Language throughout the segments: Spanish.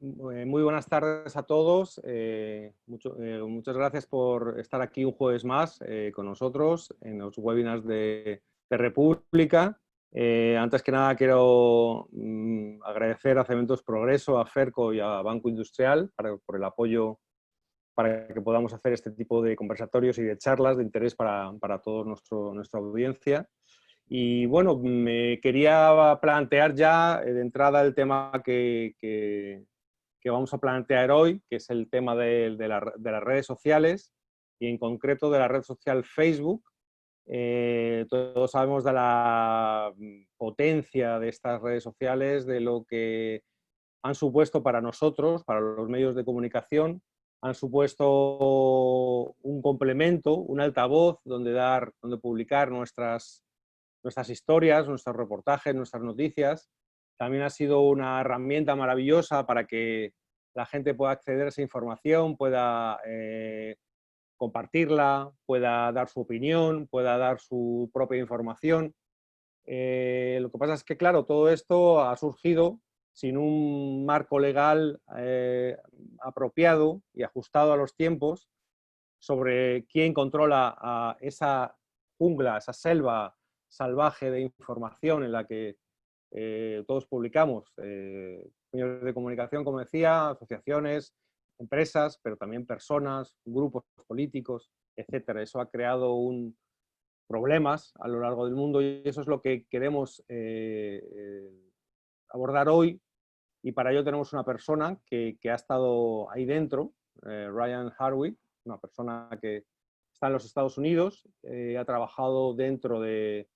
Muy buenas tardes a todos. Muchas gracias por estar aquí un jueves más con nosotros en los webinars de República. Antes que nada quiero agradecer a Cementos Progreso, a Ferco y a Banco Industrial por el apoyo para que podamos hacer este tipo de conversatorios y de charlas de interés para toda nuestra audiencia. Y bueno, me quería plantear ya de entrada el tema que vamos a plantear hoy, que es el tema de las redes sociales y en concreto de la red social Facebook. Todos sabemos de la potencia de estas redes sociales, de lo que han supuesto para nosotros, para los medios de comunicación, han supuesto un complemento, un altavoz donde publicar nuestras historias, nuestros reportajes, nuestras noticias. También ha sido una herramienta maravillosa para que la gente pueda acceder a esa información, pueda compartirla, pueda dar su opinión, pueda dar su propia información. Lo que pasa es que, claro, todo esto ha surgido sin un marco legal apropiado y ajustado a los tiempos sobre quién controla a esa jungla, esa selva salvaje de información en la que todos publicamos, medios de comunicación, como decía, asociaciones, empresas, pero también personas, grupos políticos, etcétera. Eso ha creado problemas a lo largo del mundo y eso es lo que queremos abordar hoy. Y para ello tenemos una persona que ha estado ahí dentro, Ryan Hardwick, una persona que está en los Estados Unidos, ha trabajado dentro de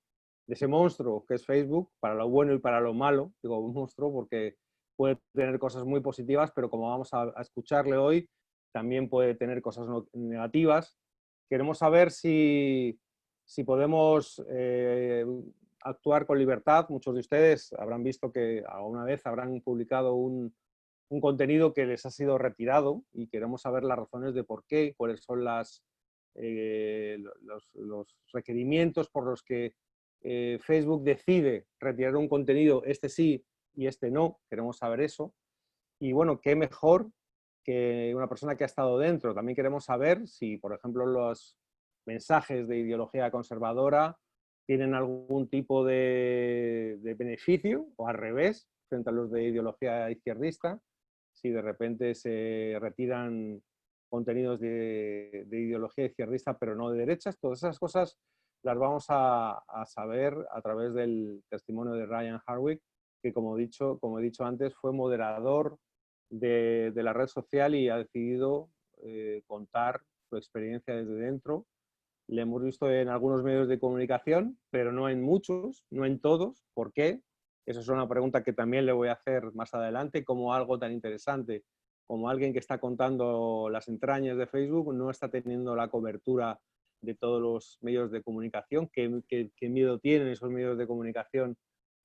ese monstruo que es Facebook, para lo bueno y para lo malo. Digo un monstruo porque puede tener cosas muy positivas, pero como vamos a escucharle hoy, también puede tener cosas negativas. Queremos saber si podemos actuar con libertad. Muchos de ustedes habrán visto que alguna vez habrán publicado un contenido que les ha sido retirado y queremos saber las razones de por qué, cuáles son los requerimientos por los que Facebook decide retirar un contenido, este sí y este no. Queremos saber eso. Y bueno, qué mejor que una persona que ha estado dentro. También queremos saber si, por ejemplo, los mensajes de ideología conservadora tienen algún tipo de beneficio o al revés frente a los de ideología izquierdista, si de repente se retiran contenidos de ideología izquierdista pero no de derechas. Todas esas cosas las vamos a saber a través del testimonio de Ryan Hardwick, que como he dicho antes, fue moderador de la red social y ha decidido contar su experiencia desde dentro. Le hemos visto en algunos medios de comunicación, pero no en muchos, no en todos. ¿Por qué? Esa es una pregunta que también le voy a hacer más adelante, como algo tan interesante como alguien que está contando las entrañas de Facebook no está teniendo la cobertura de todos los medios de comunicación. ¿Qué miedo tienen esos medios de comunicación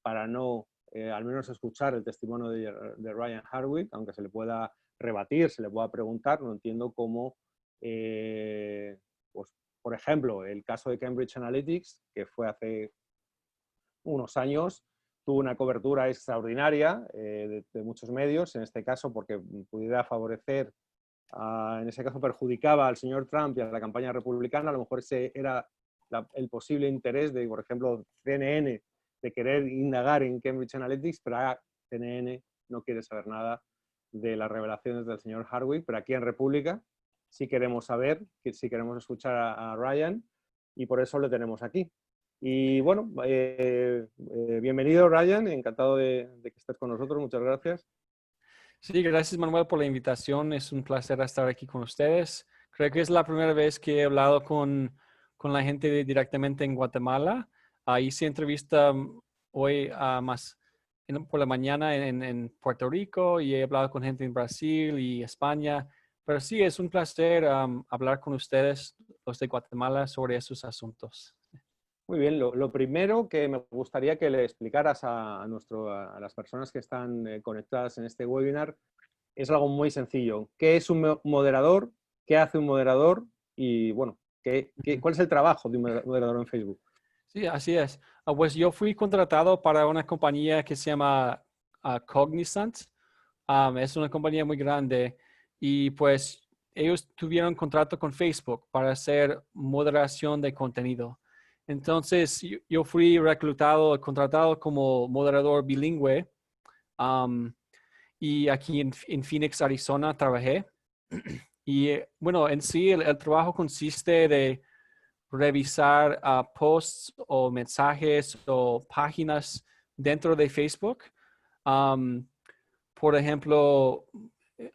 para no, al menos, escuchar el testimonio de Ryan Hardwick, aunque se le pueda rebatir, se le pueda preguntar? No entiendo cómo, pues, por ejemplo, el caso de Cambridge Analytica, que fue hace unos años, tuvo una cobertura extraordinaria de muchos medios, en este caso porque pudiera favorecer, en ese caso perjudicaba al señor Trump y a la campaña republicana. A lo mejor ese era el posible interés de, por ejemplo, CNN, de querer indagar en Cambridge Analytica, pero CNN no quiere saber nada de las revelaciones del señor Hardwick. Pero aquí en República sí queremos saber, sí queremos escuchar a Ryan, y por eso le tenemos aquí. Y bueno, bienvenido Ryan, encantado de que estés con nosotros, muchas gracias. Sí, gracias Manuel por la invitación. Es un placer estar aquí con ustedes. Creo que es la primera vez que he hablado con la gente directamente en Guatemala. Hice entrevista hoy por la mañana en Puerto Rico y he hablado con gente en Brasil y España. Pero sí, es un placer hablar con ustedes, los de Guatemala, sobre esos asuntos. Muy bien, lo primero que me gustaría que le explicaras a las personas que están conectadas en este webinar es algo muy sencillo. ¿Qué es un moderador? ¿Qué hace un moderador? Y bueno, ¿cuál es el trabajo de un moderador en Facebook? Sí, así es. Pues yo fui contratado para una compañía que se llama Cognizant. Es una compañía muy grande y pues ellos tuvieron contrato con Facebook para hacer moderación de contenido. Entonces yo fui contratado como moderador bilingüe y aquí en Phoenix, Arizona, trabajé. Y bueno, en sí el trabajo consiste de revisar posts o mensajes o páginas dentro de Facebook. Um, por ejemplo,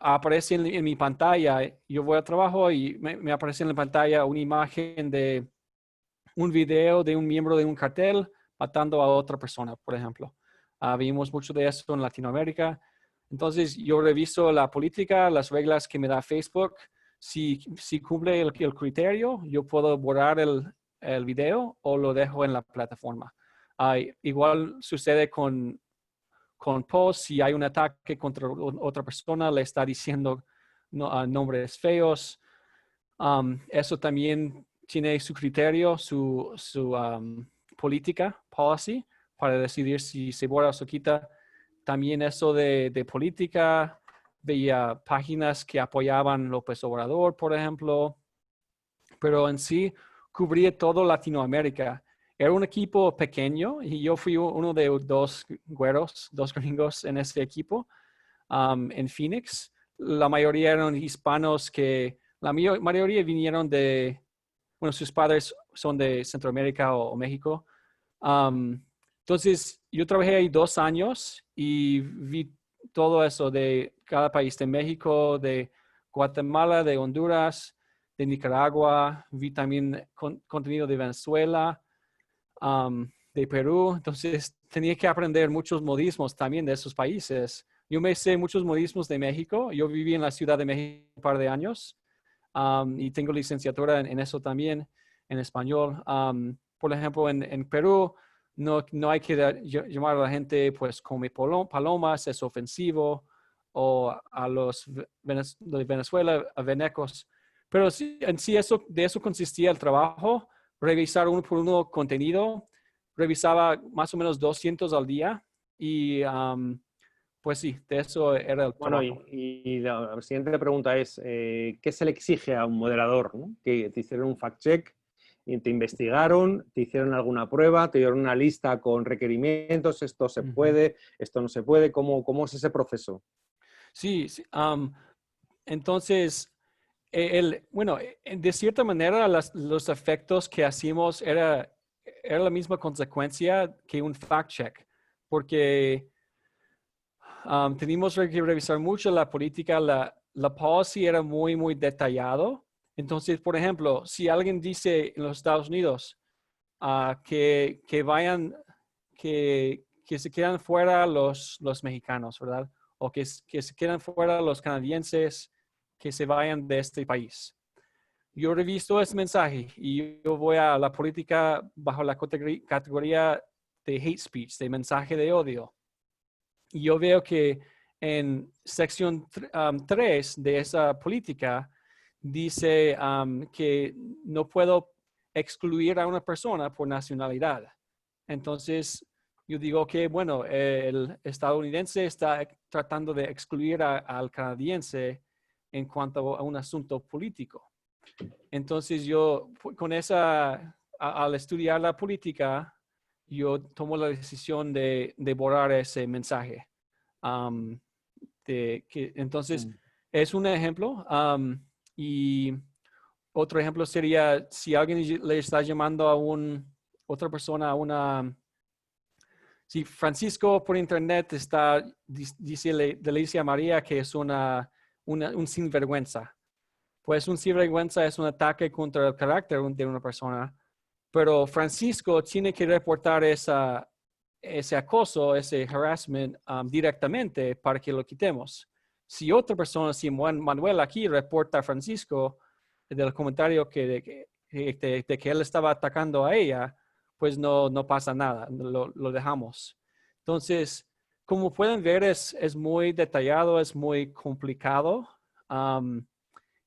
aparece en mi pantalla, yo voy a trabajo y me aparece en la pantalla una imagen de un video de un miembro de un cartel matando a otra persona, por ejemplo. Vimos mucho de eso en Latinoamérica. Entonces, yo reviso la política, las reglas que me da Facebook. Si cumple el criterio, yo puedo borrar el video o lo dejo en la plataforma. Igual sucede con posts, si hay un ataque contra otra persona, le está diciendo nombres feos. Eso también tiene su criterio, su política, policy, para decidir si se borra o se quita. También eso de política, veía páginas que apoyaban López Obrador, por ejemplo, pero en sí cubría todo Latinoamérica. Era un equipo pequeño y yo fui uno de dos güeros, dos gringos en ese equipo en Phoenix. La mayoría eran hispanos la mayoría vinieron bueno, sus padres son de Centroamérica o México. Entonces, yo trabajé ahí 2 años y vi todo eso de cada país, de México, de Guatemala, de Honduras, de Nicaragua. Vi también contenido de Venezuela, de Perú. Entonces, tenía que aprender muchos modismos también de esos países. Yo me sé muchos modismos de México. Yo viví en la Ciudad de México un par de años y tengo licenciatura en eso también, en español. Por ejemplo, en Perú no hay que llamar a la gente pues come palomas, es ofensivo, o a los de Venezuela, a venecos. Pero sí, en sí de eso consistía el trabajo, revisar uno por uno contenido. Revisaba más o menos 200 al día y pues sí, de eso era el Bueno, trabajo. y la siguiente pregunta es, ¿qué se le exige a un moderador? ¿No? Que te hicieron un fact-check, y te investigaron, te hicieron alguna prueba, te dieron una lista con requerimientos, esto se puede, esto no se puede, ¿cómo es ese proceso? Sí, sí, entonces, bueno, de cierta manera los efectos que hacíamos era la misma consecuencia que un fact check, porque teníamos que revisar mucho la política, la policy era muy, muy detallado. Entonces, por ejemplo, si alguien dice en los Estados Unidos que vayan, que se quedan fuera los mexicanos, ¿verdad? O que se quedan fuera los canadienses, que se vayan de este país. Yo reviso ese mensaje y yo voy a la política bajo la categoría de hate speech, de mensaje de odio. Y yo veo que en sección 3 de esa política dice que no puedo excluir a una persona por nacionalidad. Entonces, yo digo que, bueno, el estadounidense está tratando de excluir al canadiense en cuanto a un asunto político. Entonces, yo con al estudiar la política, yo tomo la decisión de borrar ese mensaje. Um, entonces, es un ejemplo. Y otro ejemplo sería si alguien le está llamando a otra persona, si Francisco por internet le dice a María que es un sinvergüenza. Pues un sinvergüenza es un ataque contra el carácter de una persona, pero Francisco tiene que reportar ese acoso, ese harassment directamente para que lo quitemos. Si otra persona, si Manuel aquí reporta a Francisco del comentario de que él estaba atacando a ella, pues no pasa nada, lo dejamos. Entonces, como pueden ver, es muy detallado, es muy complicado.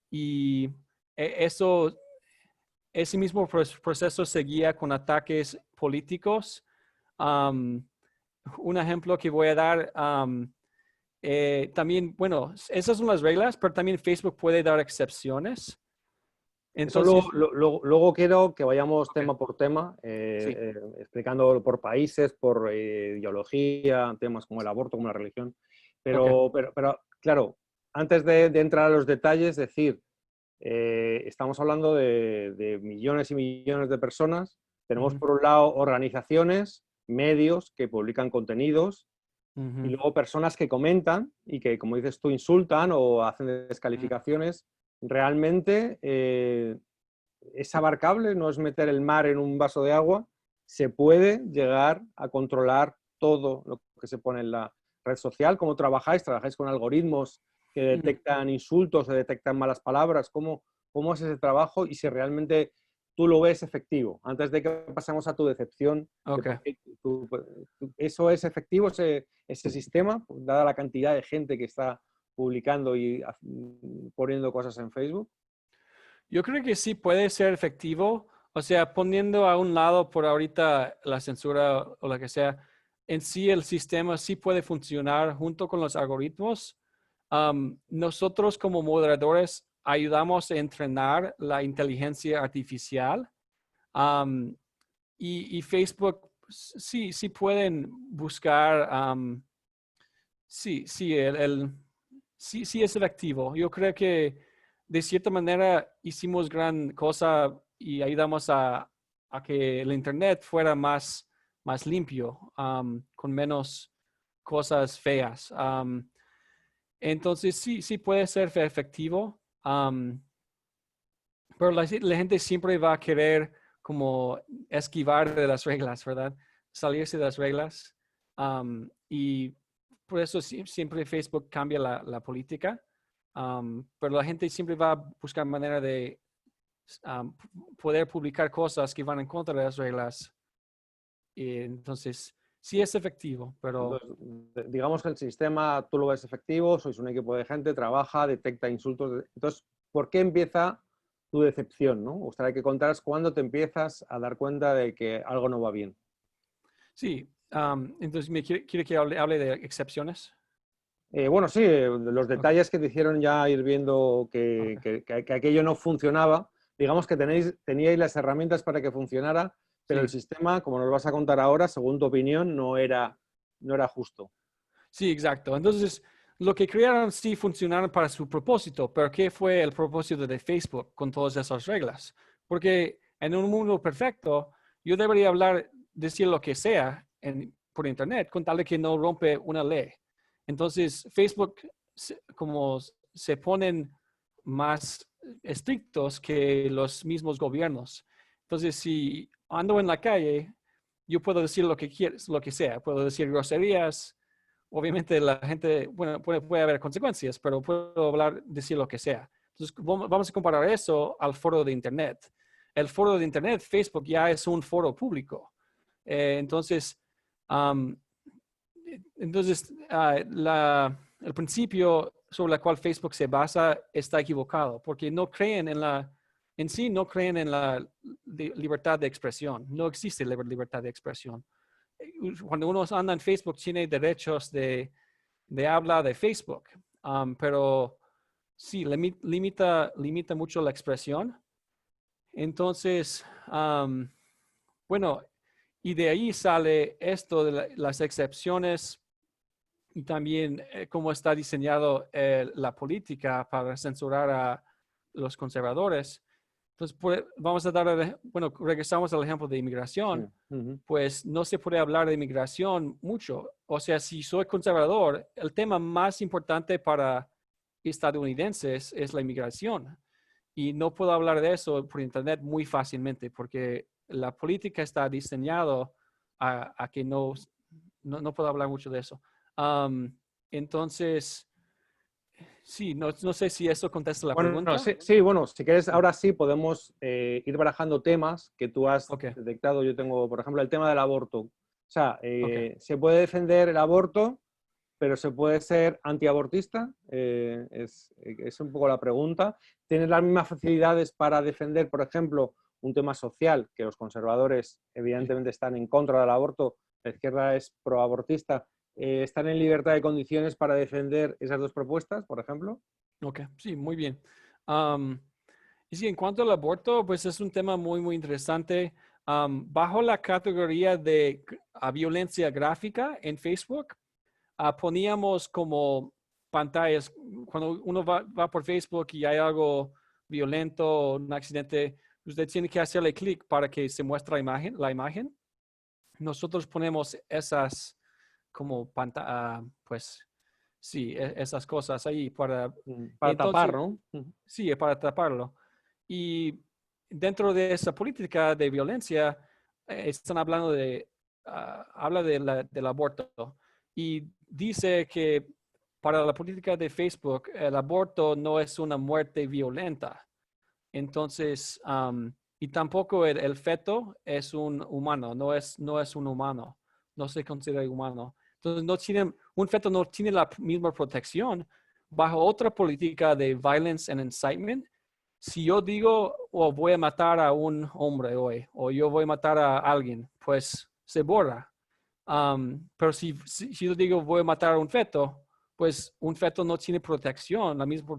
Y ese mismo proceso seguía con ataques políticos. Un ejemplo que voy a dar, también, bueno, esas son las reglas, pero también Facebook puede dar excepciones. Eso Entonces, luego quiero que vayamos ok, tema por tema, sí, explicando por países, por ideología, temas como el aborto, como la religión. ok. Pero claro, antes de entrar a los detalles, decir, estamos hablando de millones y millones de personas. Tenemos Ujú, por un lado organizaciones, medios que publican contenidos y ujú, luego personas que comentan y que, como dices tú, insultan o hacen ujú. descalificaciones. Realmente es abarcable, no es meter el mar en un vaso de agua. Se puede llegar a controlar todo lo que se pone en la red social. ¿Cómo trabajáis? ¿Trabajáis con algoritmos que Mm, detectan insultos, que detectan malas palabras? ¿Cómo es ese trabajo? Y si realmente tú lo ves efectivo. Antes de que pasemos a tu decepción, de ok. por qué ¿eso es efectivo, ese sistema, dada la cantidad de gente que está publicando y poniendo cosas en Facebook? Yo creo que sí puede ser efectivo, o sea, poniendo a un lado por ahorita la censura o lo que sea, en sí el sistema sí puede funcionar junto con los algoritmos. Nosotros como moderadores ayudamos a entrenar la inteligencia artificial. Am, y Facebook sí pueden buscar, sí, sí es efectivo. Yo creo que de cierta manera hicimos gran cosa y ayudamos a que el Internet fuera más limpio, con menos cosas feas. Entonces sí puede ser efectivo, pero la gente siempre va a querer como esquivar de las reglas, ¿verdad? Salirse de las reglas. Y por eso siempre Facebook cambia la política. Pero la gente siempre va a buscar manera de um, poder publicar cosas que van en contra de las reglas. Y entonces, sí es efectivo, pero Entonces, digamos que el sistema tú lo ves efectivo, sois un equipo de gente, trabaja, detecta insultos. Entonces, ¿por qué empieza tu decepción? ¿No? Me gustaría que contaras cuándo te empiezas a dar cuenta de que algo no va bien. sí. Entonces, ¿me quiere que hable de excepciones? Bueno, sí, los Ok, detalles que te hicieron ya ir viendo ok. que aquello no funcionaba, digamos que teníais las herramientas para que funcionara, pero el Sí. sistema, como nos vas a contar ahora, según tu opinión, no era justo. Sí, exacto. Entonces, lo que crearon sí funcionaron para su propósito, pero ¿qué fue el propósito de Facebook con todas esas reglas? Porque en un mundo perfecto, yo debería hablar, decir lo que sea por Internet, con tal de que no rompe una ley. Entonces, Facebook, como se ponen más estrictos que los mismos gobiernos. Entonces, si ando en la calle, yo puedo decir lo que quieras, lo que sea. Puedo decir groserías. Obviamente la gente, bueno, puede haber consecuencias, pero puedo hablar, decir lo que sea. Entonces, vamos a comparar eso al foro de Internet. El foro de Internet, Facebook, ya es un foro público. Entonces, um, el principio sobre el cual Facebook se basa está equivocado, porque no creen en sí no creen en la libertad de expresión. No existe libertad de expresión. Cuando uno anda en Facebook, tiene derechos de habla de Facebook, pero sí, limita mucho la expresión. Entonces, bueno, y de ahí sale esto de las excepciones y también cómo está diseñado la política para censurar a los conservadores. Entonces, vamos a dar, bueno, regresamos al ejemplo de Sí. inmigración, Ujú. pues no se puede hablar de inmigración mucho. O sea, si soy conservador, el tema más importante para estadounidenses es la inmigración. Y no puedo hablar de eso por internet muy fácilmente porque la política está diseñado a que no puedo hablar mucho de eso. Um, entonces, sí, no sé si eso contesta la Bueno, pregunta. sí, bueno, si quieres, Sí. ahora sí podemos ir barajando temas que tú has Ok, detectado. Yo tengo, por ejemplo, el tema del aborto. O sea, ok. se puede defender el aborto, pero se puede ser antiabortista. Es un poco la pregunta. ¿Tienes las mismas facilidades para defender, por ejemplo, un tema social, que los conservadores Sí. evidentemente están en contra del aborto, la izquierda es proabortista? están en libertad de condiciones para defender esas dos propuestas, por ejemplo? Ok, sí, muy bien. Y sí, en cuanto al aborto, pues es un tema muy, muy interesante. Bajo la categoría de violencia gráfica en Facebook, poníamos como pantallas, cuando uno va por Facebook y hay algo violento o un accidente, usted tiene que hacerle clic para que se muestre la imagen. Nosotros ponemos esas como pantalla, pues sí, esas cosas ahí para, Para tapar, entonces, ¿no? sí, para taparlo. Y dentro de esa política de violencia, están hablando habla del aborto y dice que para la política de Facebook, el aborto no es una muerte violenta. Entonces, y tampoco el feto es un humano, no es un humano, no se considera humano. Entonces, un feto no tiene la misma protección bajo otra política de violence and incitement. Si yo digo, o voy a matar a un hombre hoy, o yo voy a matar a alguien, pues se borra. Pero si yo digo voy a matar a un feto, pues un feto no tiene protección, la misma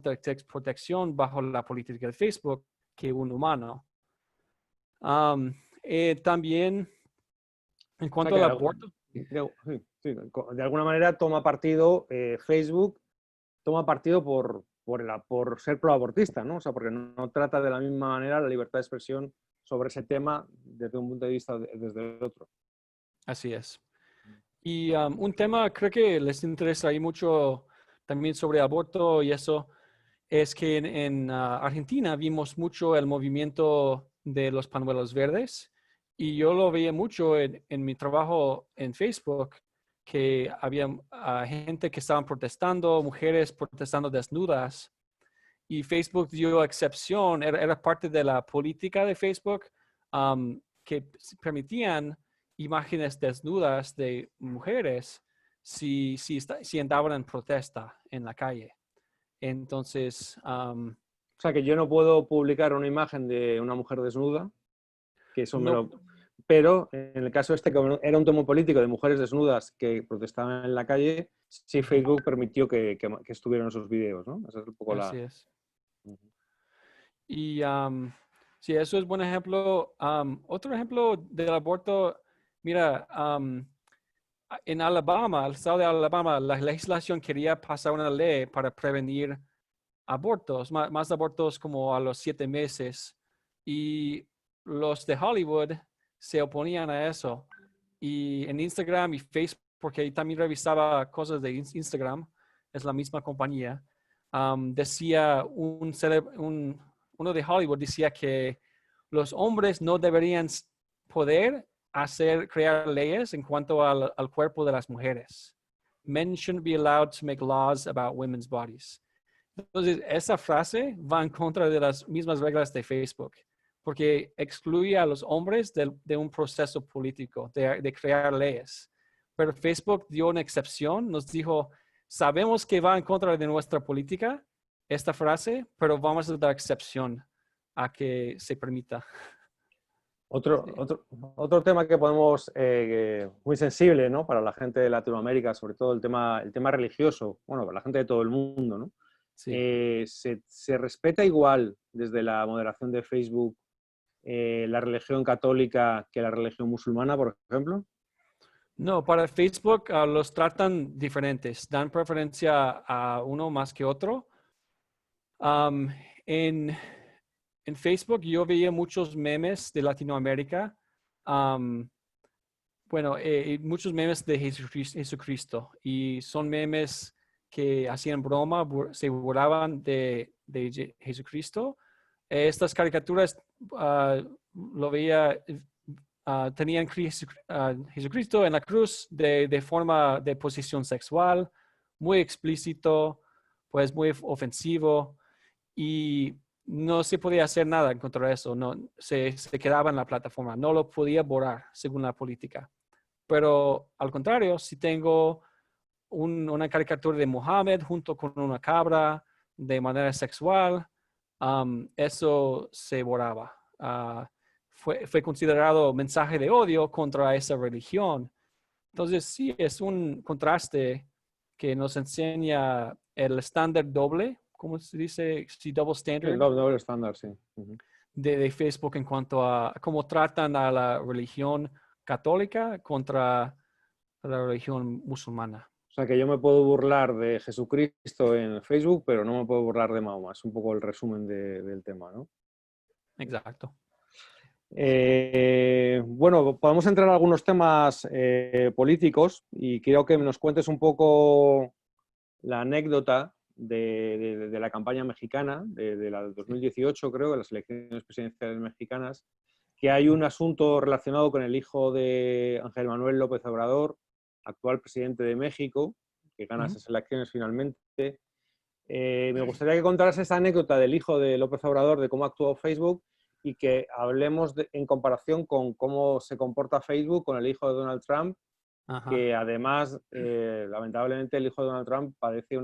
protección bajo la política de Facebook que un humano. También, en O sea cuanto que al aborto, de alguna manera toma partido Facebook, toma partido por ser proabortista, ¿no? O sea, porque no trata de la misma manera la libertad de expresión sobre ese tema desde un punto de vista desde el otro. así es. Y un tema creo que les interesa ahí mucho también sobre aborto y eso, es que en Argentina vimos mucho el movimiento de los pañuelos verdes y yo lo veía mucho en mi trabajo en Facebook, que había gente que estaban protestando, mujeres protestando desnudas y Facebook dio excepción, era parte de la política de Facebook, que permitían imágenes desnudas de mujeres si andaban en protesta en la calle. Entonces, O sea, que yo no puedo publicar una imagen de una mujer desnuda, que eso me no, lo... Pero en el caso este, como era un tema político de mujeres desnudas que protestaban en la calle, sí Facebook permitió que estuvieran esos vídeos, ¿no? Esa es un poco así la... es. Y sí, eso es buen ejemplo. Otro ejemplo del aborto, mira, en Alabama, el estado de Alabama, la legislación quería pasar una ley para prevenir abortos, más abortos como a los 7 meses. Y los de Hollywood se oponían a eso. Y en Instagram y Facebook, porque también revisaba cosas de Instagram, es la misma compañía, decía uno de Hollywood decía que los hombres no deberían poder crear leyes en cuanto al cuerpo de las mujeres. Men shouldn't be allowed to make laws about women's bodies. Entonces, esa frase va en contra de las mismas reglas de Facebook, porque excluye a los hombres de un proceso político, de crear leyes. Pero Facebook dio una excepción, nos dijo, sabemos que va en contra de nuestra política esta frase, pero vamos a dar excepción a que se permita. Otro, Sí. otro, otro tema que podemos, muy sensible, ¿no? Para la gente de Latinoamérica, sobre todo el tema religioso, bueno, para la gente de todo el mundo, ¿no? Sí. Se respeta igual desde la moderación de Facebook la religión católica que la religión musulmana, por ejemplo? No, para Facebook los tratan diferentes, dan preferencia a uno más que otro. Um, en, en Facebook yo veía muchos memes de Latinoamérica. um, bueno, muchos memes de Jesucristo. Y son memes que hacían broma, se burlaban de Jesucristo. Estas caricaturas lo veía, tenían Jesucristo en la cruz de forma de posición sexual, muy explícito, pues muy ofensivo y no se podía hacer nada en contra de eso, no, se quedaba en la plataforma, no lo podía borrar según la política. Pero al contrario, si tengo una caricatura de Mohammed junto con una cabra de manera sexual, eso se borraba. Fue considerado mensaje de odio contra esa religión. Entonces, sí, es un contraste que nos enseña el estándar doble, ¿cómo se dice? Sí, double Sí, el standard doble estándar, sí. Ujú. de Facebook en cuanto a cómo tratan a la religión católica contra la religión musulmana. O sea que yo me puedo burlar de Jesucristo en Facebook, pero no me puedo burlar de Mahoma. Es un poco el resumen del tema, ¿no? Exacto. Bueno, podemos entrar a algunos temas políticos y quiero que nos cuentes un poco la anécdota de la campaña mexicana, de la del 2018, creo, de las elecciones presidenciales mexicanas, que hay un asunto relacionado con el hijo de Ángel Manuel López Obrador, actual presidente de México, que gana esas elecciones finalmente. Me gustaría que contaras esa anécdota del hijo de López Obrador, de cómo actuó Facebook y que hablemos en comparación con cómo se comporta Facebook con el hijo de Donald Trump, Ajá. que además, lamentablemente, el hijo de Donald Trump padece,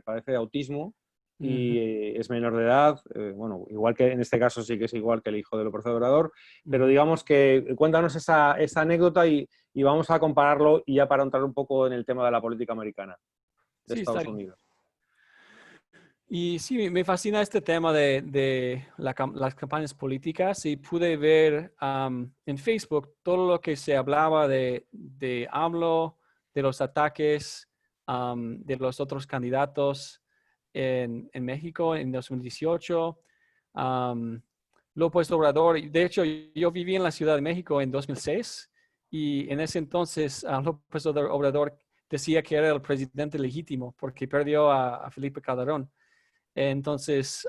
padece de autismo y Ujú, es menor de edad. Bueno, igual que en este caso sí que es igual que el hijo del López Obrador, pero ujú. digamos que cuéntanos esa anécdota y vamos a compararlo y ya para entrar un poco en el tema de la política americana de Sí, está Estados bien. Unidos. Y sí, me fascina este tema de las campañas políticas y pude ver en Facebook todo lo que se hablaba de AMLO, de los ataques de los otros candidatos en México en 2018. am, López Obrador, de hecho, yo viví en la Ciudad de México en 2006 y en ese entonces López Obrador decía que era el presidente legítimo porque perdió a Felipe Calderón. Entonces,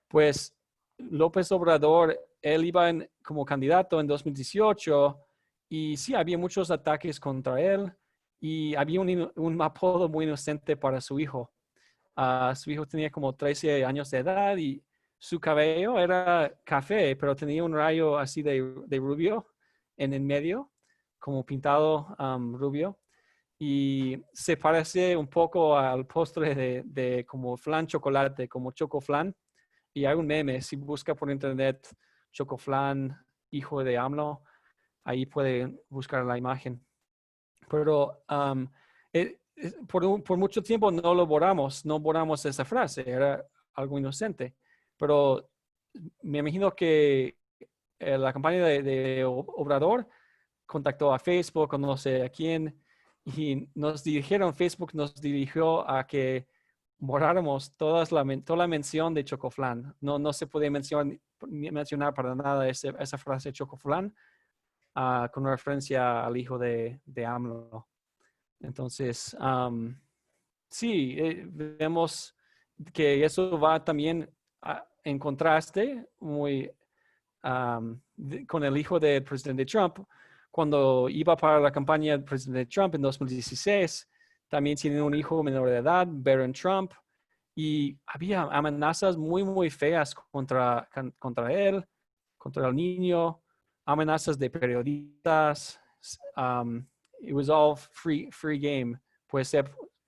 pues López Obrador, él iba como candidato en 2018 y sí, había muchos ataques contra él y había un apodo muy inocente para su hijo. Su hijo tenía como 13 años de edad y su cabello era café, pero tenía un rayo así de rubio en el medio, como pintado rubio y se parece un poco al postre de como flan chocolate, como chocoflan. Y hay un meme, si busca por internet chocoflan, hijo de AMLO, ahí puede buscar la imagen. Pero por mucho tiempo no borramos esa frase, era algo inocente. Pero me imagino que la campaña de Obrador contactó a Facebook o no sé a quién y Facebook nos dirigió a que borráramos toda la mención de Chocoflan. No se puede mencionar para nada esa frase Chocoflan con referencia al hijo de AMLO. Entonces, sí, vemos que eso va también en contraste muy con el hijo del presidente Trump. Cuando iba para la campaña del presidente Trump en 2016, también tiene un hijo menor de edad, Barron Trump, y había amenazas muy feas contra él, contra el niño, amenazas de periodistas. Um, it was all free game. Pues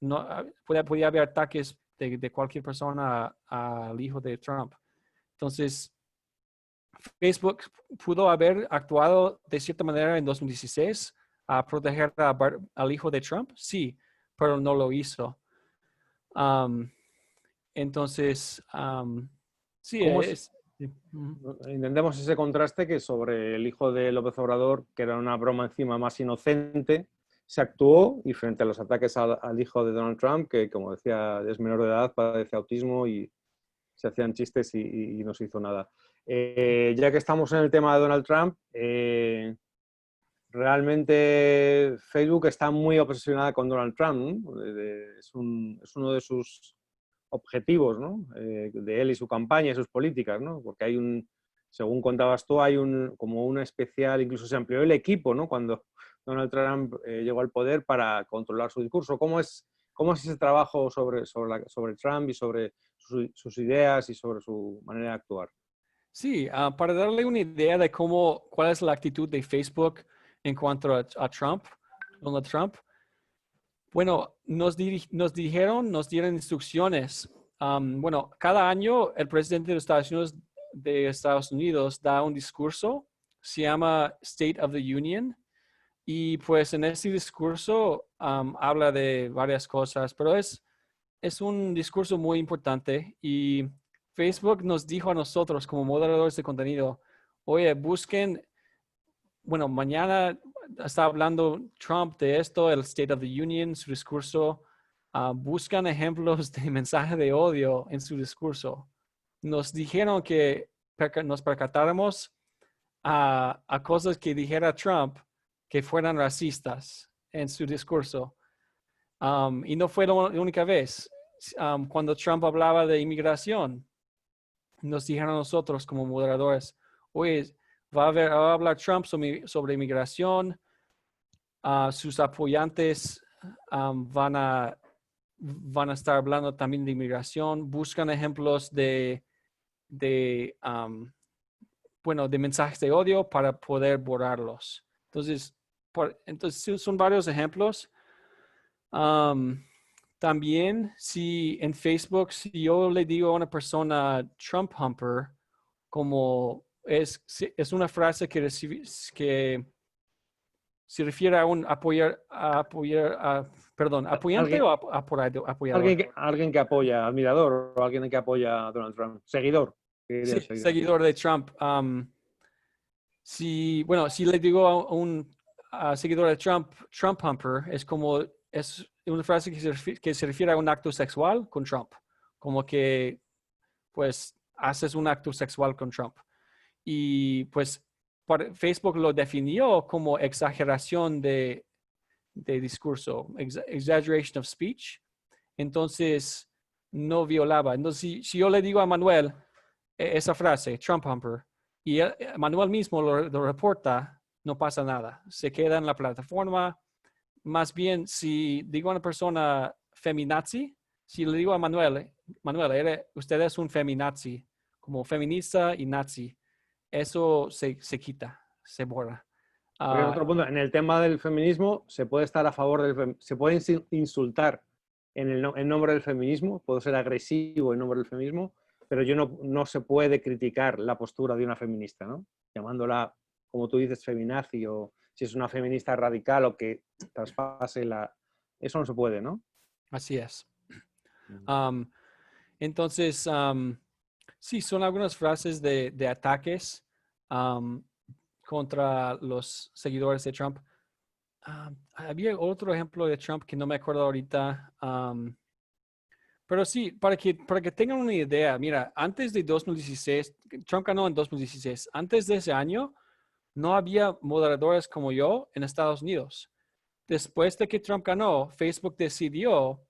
no, podía haber ataques de cualquier persona al hijo de Trump. Entonces, Facebook pudo haber actuado de cierta manera en 2016 a proteger al hijo de Trump, sí, pero no lo hizo. Um, entonces, sí, ¿Cómo es, es... Sí. entendemos ese contraste que sobre el hijo de López Obrador, que era una broma encima más inocente, se actuó y frente a los ataques al hijo de Donald Trump, que como decía es menor de edad, padece autismo y se hacían chistes y no se hizo nada. Ya que estamos en el tema de Donald Trump, realmente Facebook está muy obsesionada con Donald Trump, ¿no? Es uno de sus objetivos, ¿no? De él y su campaña y sus políticas, ¿no? Porque hay según contabas tú, hay como una especial, incluso se amplió el equipo, ¿no? Cuando Donald Trump llegó al poder para controlar su discurso. ¿Cómo es ese trabajo sobre Trump y sobre sus ideas y sobre su manera de actuar? Sí, para darle una idea de cuál es la actitud de Facebook en cuanto a Trump, Donald Trump, bueno, nos dieron instrucciones. Bueno, cada año el presidente de Estados Unidos da un discurso, se llama State of the Union, Y pues en ese discurso habla de varias cosas, pero es un discurso muy importante y Facebook nos dijo a nosotros como moderadores de contenido, oye, busquen, bueno, mañana está hablando Trump de esto, el State of the Union, su discurso, buscan ejemplos de mensaje de odio en su discurso. Nos dijeron que nos percatáramos a cosas que dijera Trump que fueran racistas en su discurso. Y no fue la única vez. Cuando Trump hablaba de inmigración, nos dijeron a nosotros como moderadores, oye, va a hablar Trump sobre inmigración, sus apoyantes van a estar hablando también de inmigración, buscan ejemplos de bueno, de mensajes de odio para poder borrarlos. Entonces son varios ejemplos. También, si en Facebook, si yo le digo a una persona Trump humper, como es una frase que se refiere a un apoyante Alguien, o apoyador. alguien que apoya, admirador o alguien que apoya a Donald Trump. Seguidor. ¿Qué diría Sí, seguidor? seguidor de Trump. Si le digo a un seguidor de Trump, Trump humper, es una frase que se refiere a un acto sexual con Trump. Como que, pues, haces un acto sexual con Trump. Y, pues, Facebook lo definió como exageración de discurso, exaggeration of speech. Entonces, no violaba. Entonces, si yo le digo a Manuel esa frase, Trump humper, y Manuel mismo lo reporta, no pasa nada. Se queda en la plataforma. Más bien, si digo a una persona feminazi, si le digo a Manuel, usted es un feminazi, como feminista y nazi, eso se quita, se borra. Porque otro punto, en el tema del feminismo, se puede estar a favor se puede insultar en nombre del feminismo, puedo ser agresivo en nombre del feminismo, pero no se puede criticar la postura de una feminista, ¿no? Llamándola, como tú dices, feminazi, o si es una feminista radical o que traspase la... Eso no se puede, ¿no? Así es. Entonces, sí, son algunas frases de ataques contra los seguidores de Trump. Había otro ejemplo de Trump que no me acuerdo ahorita. Pero sí, para que tengan una idea, mira, antes de 2016, Trump ganó en 2016. Antes de ese año, no había moderadores como yo en Estados Unidos. Después de que Trump ganó, Facebook decidió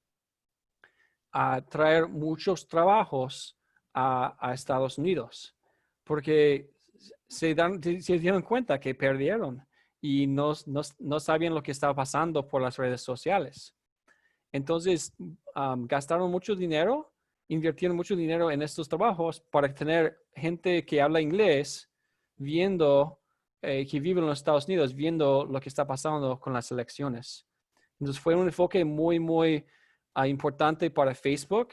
traer muchos trabajos a Estados Unidos, porque se dieron cuenta que perdieron y no sabían lo que estaba pasando por las redes sociales. Entonces, gastaron mucho dinero, invirtieron mucho dinero en estos trabajos para tener gente que habla inglés viendo, que vive en los Estados Unidos, viendo lo que está pasando con las elecciones. Entonces, fue un enfoque muy, muy importante para Facebook.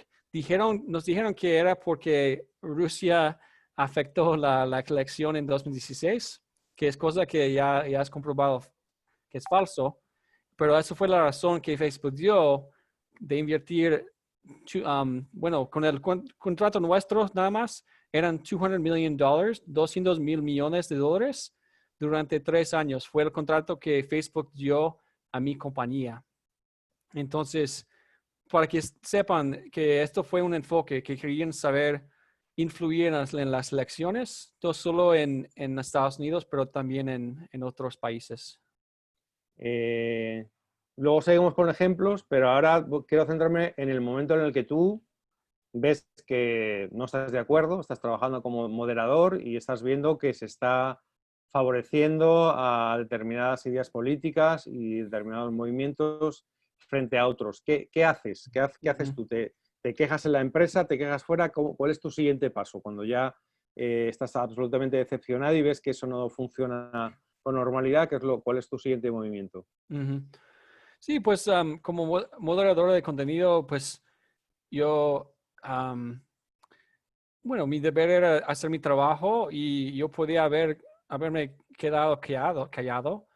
Nos dijeron que era porque Rusia afectó la elección en 2016, que es cosa que ya has comprobado que es falso, pero esa fue la razón que Facebook dio de invertir, bueno, con el contrato nuestro nada más, eran $200 million, $200 mil millones de dólares durante 3 años. Fue el contrato que Facebook dio a mi compañía. Entonces, para que sepan que esto fue un enfoque que querían saber influir en las elecciones, no solo en Estados Unidos, pero también en otros países. Luego seguimos con ejemplos, pero ahora quiero centrarme en el momento en el que tú ves que no estás de acuerdo, estás trabajando como moderador y estás viendo que se está favoreciendo a determinadas ideas políticas y determinados movimientos frente a otros. ¿Qué haces? ¿Qué haces tú? ¿Te quejas en la empresa? ¿Te quejas fuera? ¿Cuál es tu siguiente paso? Cuando ya estás absolutamente decepcionado y ves que eso no funciona con normalidad, ¿cuál es tu siguiente movimiento? Sí, pues como moderador de contenido, pues yo, bueno, mi deber era hacer mi trabajo y yo podía haberme quedado callado,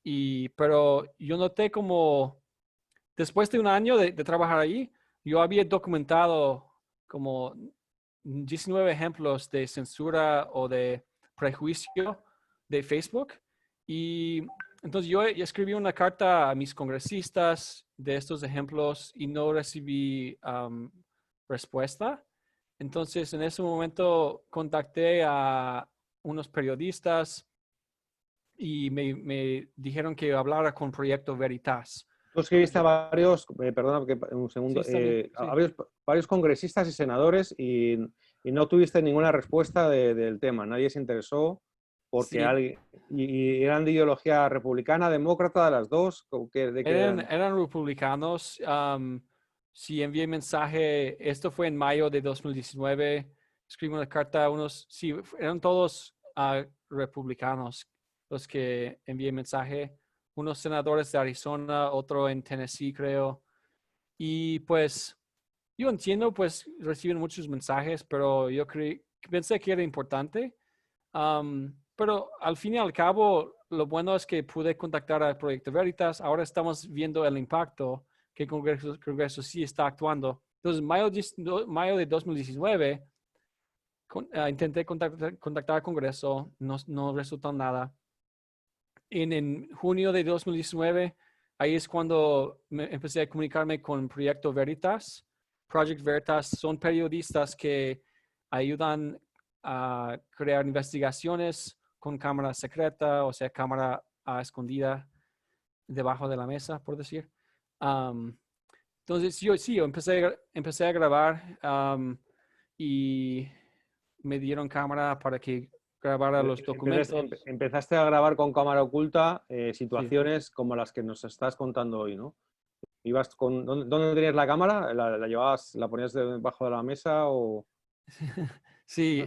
Pero yo noté como después de un año de trabajar ahí, yo había documentado como 19 ejemplos de censura o de prejuicio de Facebook. Y entonces yo escribí una carta a mis congresistas de estos ejemplos y no recibí respuesta. Entonces en ese momento contacté a unos periodistas y me dijeron que hablara con Proyecto Veritas. Tú escribiste a varios, perdona que un Sí, segundo, está bien. a Sí. varios congresistas y senadores y no tuviste ninguna respuesta del tema. Nadie se interesó porque Sí, alguien... Y eran de ideología republicana, demócrata, de las dos. ¿De qué eran? eran republicanos. Sí, envié mensaje. Esto fue en mayo de 2019. Escribí una carta a unos, sí, eran todos republicanos los que envié mensaje. Unos senadores de Arizona, otro en Tennessee, creo. Y pues yo entiendo, pues reciben muchos mensajes, pero pensé que era importante. Pero al fin y al cabo, lo bueno es que pude contactar al Proyecto Veritas. Ahora estamos viendo el impacto que el Congreso sí está actuando. Entonces, mayo de 2019, intenté contactar al Congreso, no resultó nada. En junio de 2019, ahí es cuando empecé a comunicarme con Proyecto Veritas. Project Veritas son periodistas que ayudan a crear investigaciones con cámara secreta, o sea, cámara escondida debajo de la mesa, por decir. Um, entonces, yo empecé a grabar y me dieron cámara para que grabara los documentos. Empezaste a grabar con cámara oculta Sí. situaciones como las que nos estás contando hoy, ¿no? Ibas con, ¿dónde tenías la cámara? ¿La llevabas, la ponías debajo de la mesa o...? Sí,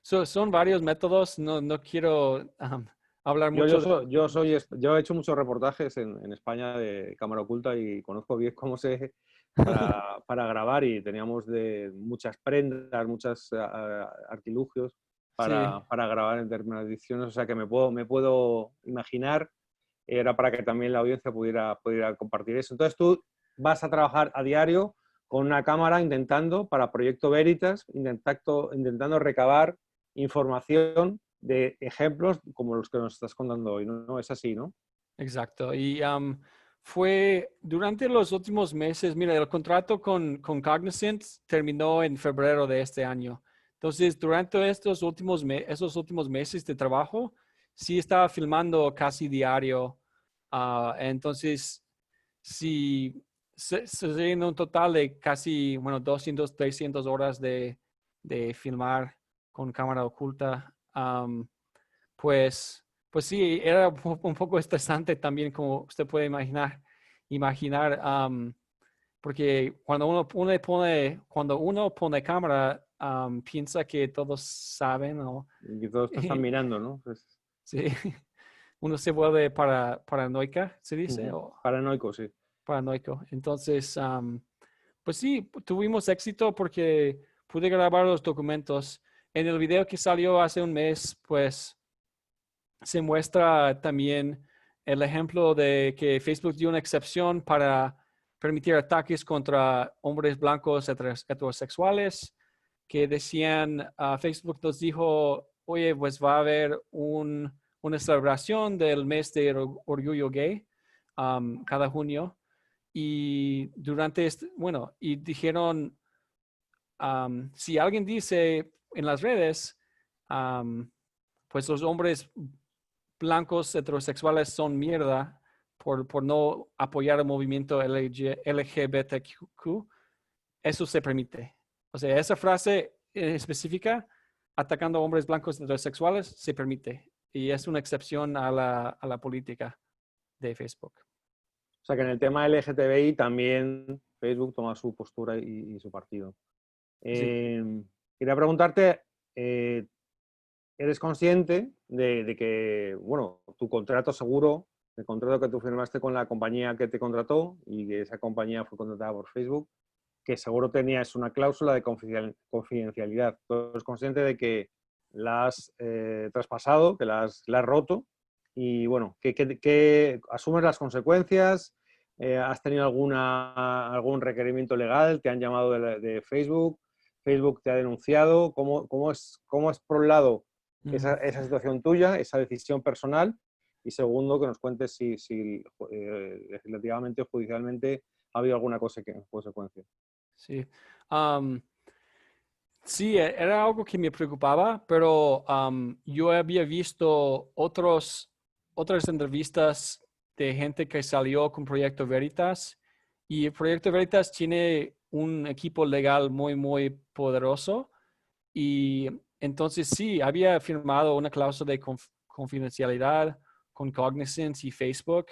son varios métodos. No quiero hablar Yo, yo, mucho de soy, los yo, soy, métodos. yo he hecho muchos reportajes en España de cámara oculta y conozco bien cómo se para grabar y teníamos de muchas prendas, muchos artilugios Sí, para grabar en determinadas ediciones, o sea que me puedo imaginar, era para que también la audiencia pudiera compartir eso. Entonces tú vas a trabajar a diario con una cámara intentando, para Proyecto Veritas, intentando recabar información de ejemplos como los que nos estás contando hoy, ¿no? Es así, ¿no? exacto. Y fue durante los últimos meses, mira, el contrato con Cognizant terminó en febrero de este año. Entonces, durante esos últimos meses de trabajo, sí estaba filmando casi diario. Entonces, sí, se tiene un total de casi, bueno, 200, 300 horas de filmar con cámara oculta. Pues sí, era un poco estresante también, como usted puede imaginar, porque cuando uno pone cámara, piensa que todos saben, ¿no? Y todos te están mirando, ¿no? Pues, Sí, uno se vuelve paranoica, se dice, o paranoico, sí. paranoico. Entonces, pues sí, tuvimos éxito porque pude grabar los documentos. En el video que salió hace un mes, pues se muestra también el ejemplo de que Facebook dio una excepción para permitir ataques contra hombres blancos heterosexuales, que decían, Facebook nos dijo, oye, pues va a haber una celebración del mes de orgullo gay cada junio. Y y dijeron, si alguien dice en las redes, um, pues los hombres blancos heterosexuales son mierda por no apoyar el movimiento LGBTQ, eso se permite. O sea, esa frase específica, atacando a hombres blancos heterosexuales, se permite. Y es una excepción a la política de Facebook. O sea que en el tema LGTBI también Facebook toma su postura y su partido. Sí. Quería preguntarte, ¿eres consciente de que, bueno, tu contrato seguro, el contrato que tú firmaste con la compañía que te contrató y que esa compañía fue contratada por Facebook, que seguro tenías una cláusula de confidencialidad? ¿Tú eres consciente de que la has traspasado, que la has roto y bueno, ¿qué asumes las consecuencias? ¿Has tenido algún requerimiento legal? ¿Te han llamado de Facebook? ¿Facebook te ha denunciado? ¿Cómo es por un lado Mm. esa situación tuya, esa decisión personal? Y segundo, que nos cuentes si legislativamente o judicialmente ha habido alguna consecuencia. Sí. Am, sí, era algo que me preocupaba, pero yo había visto otras entrevistas de gente que salió con Proyecto Veritas y el Proyecto Veritas tiene un equipo legal muy, muy poderoso y entonces sí, había firmado una cláusula de confidencialidad con Cognizant y Facebook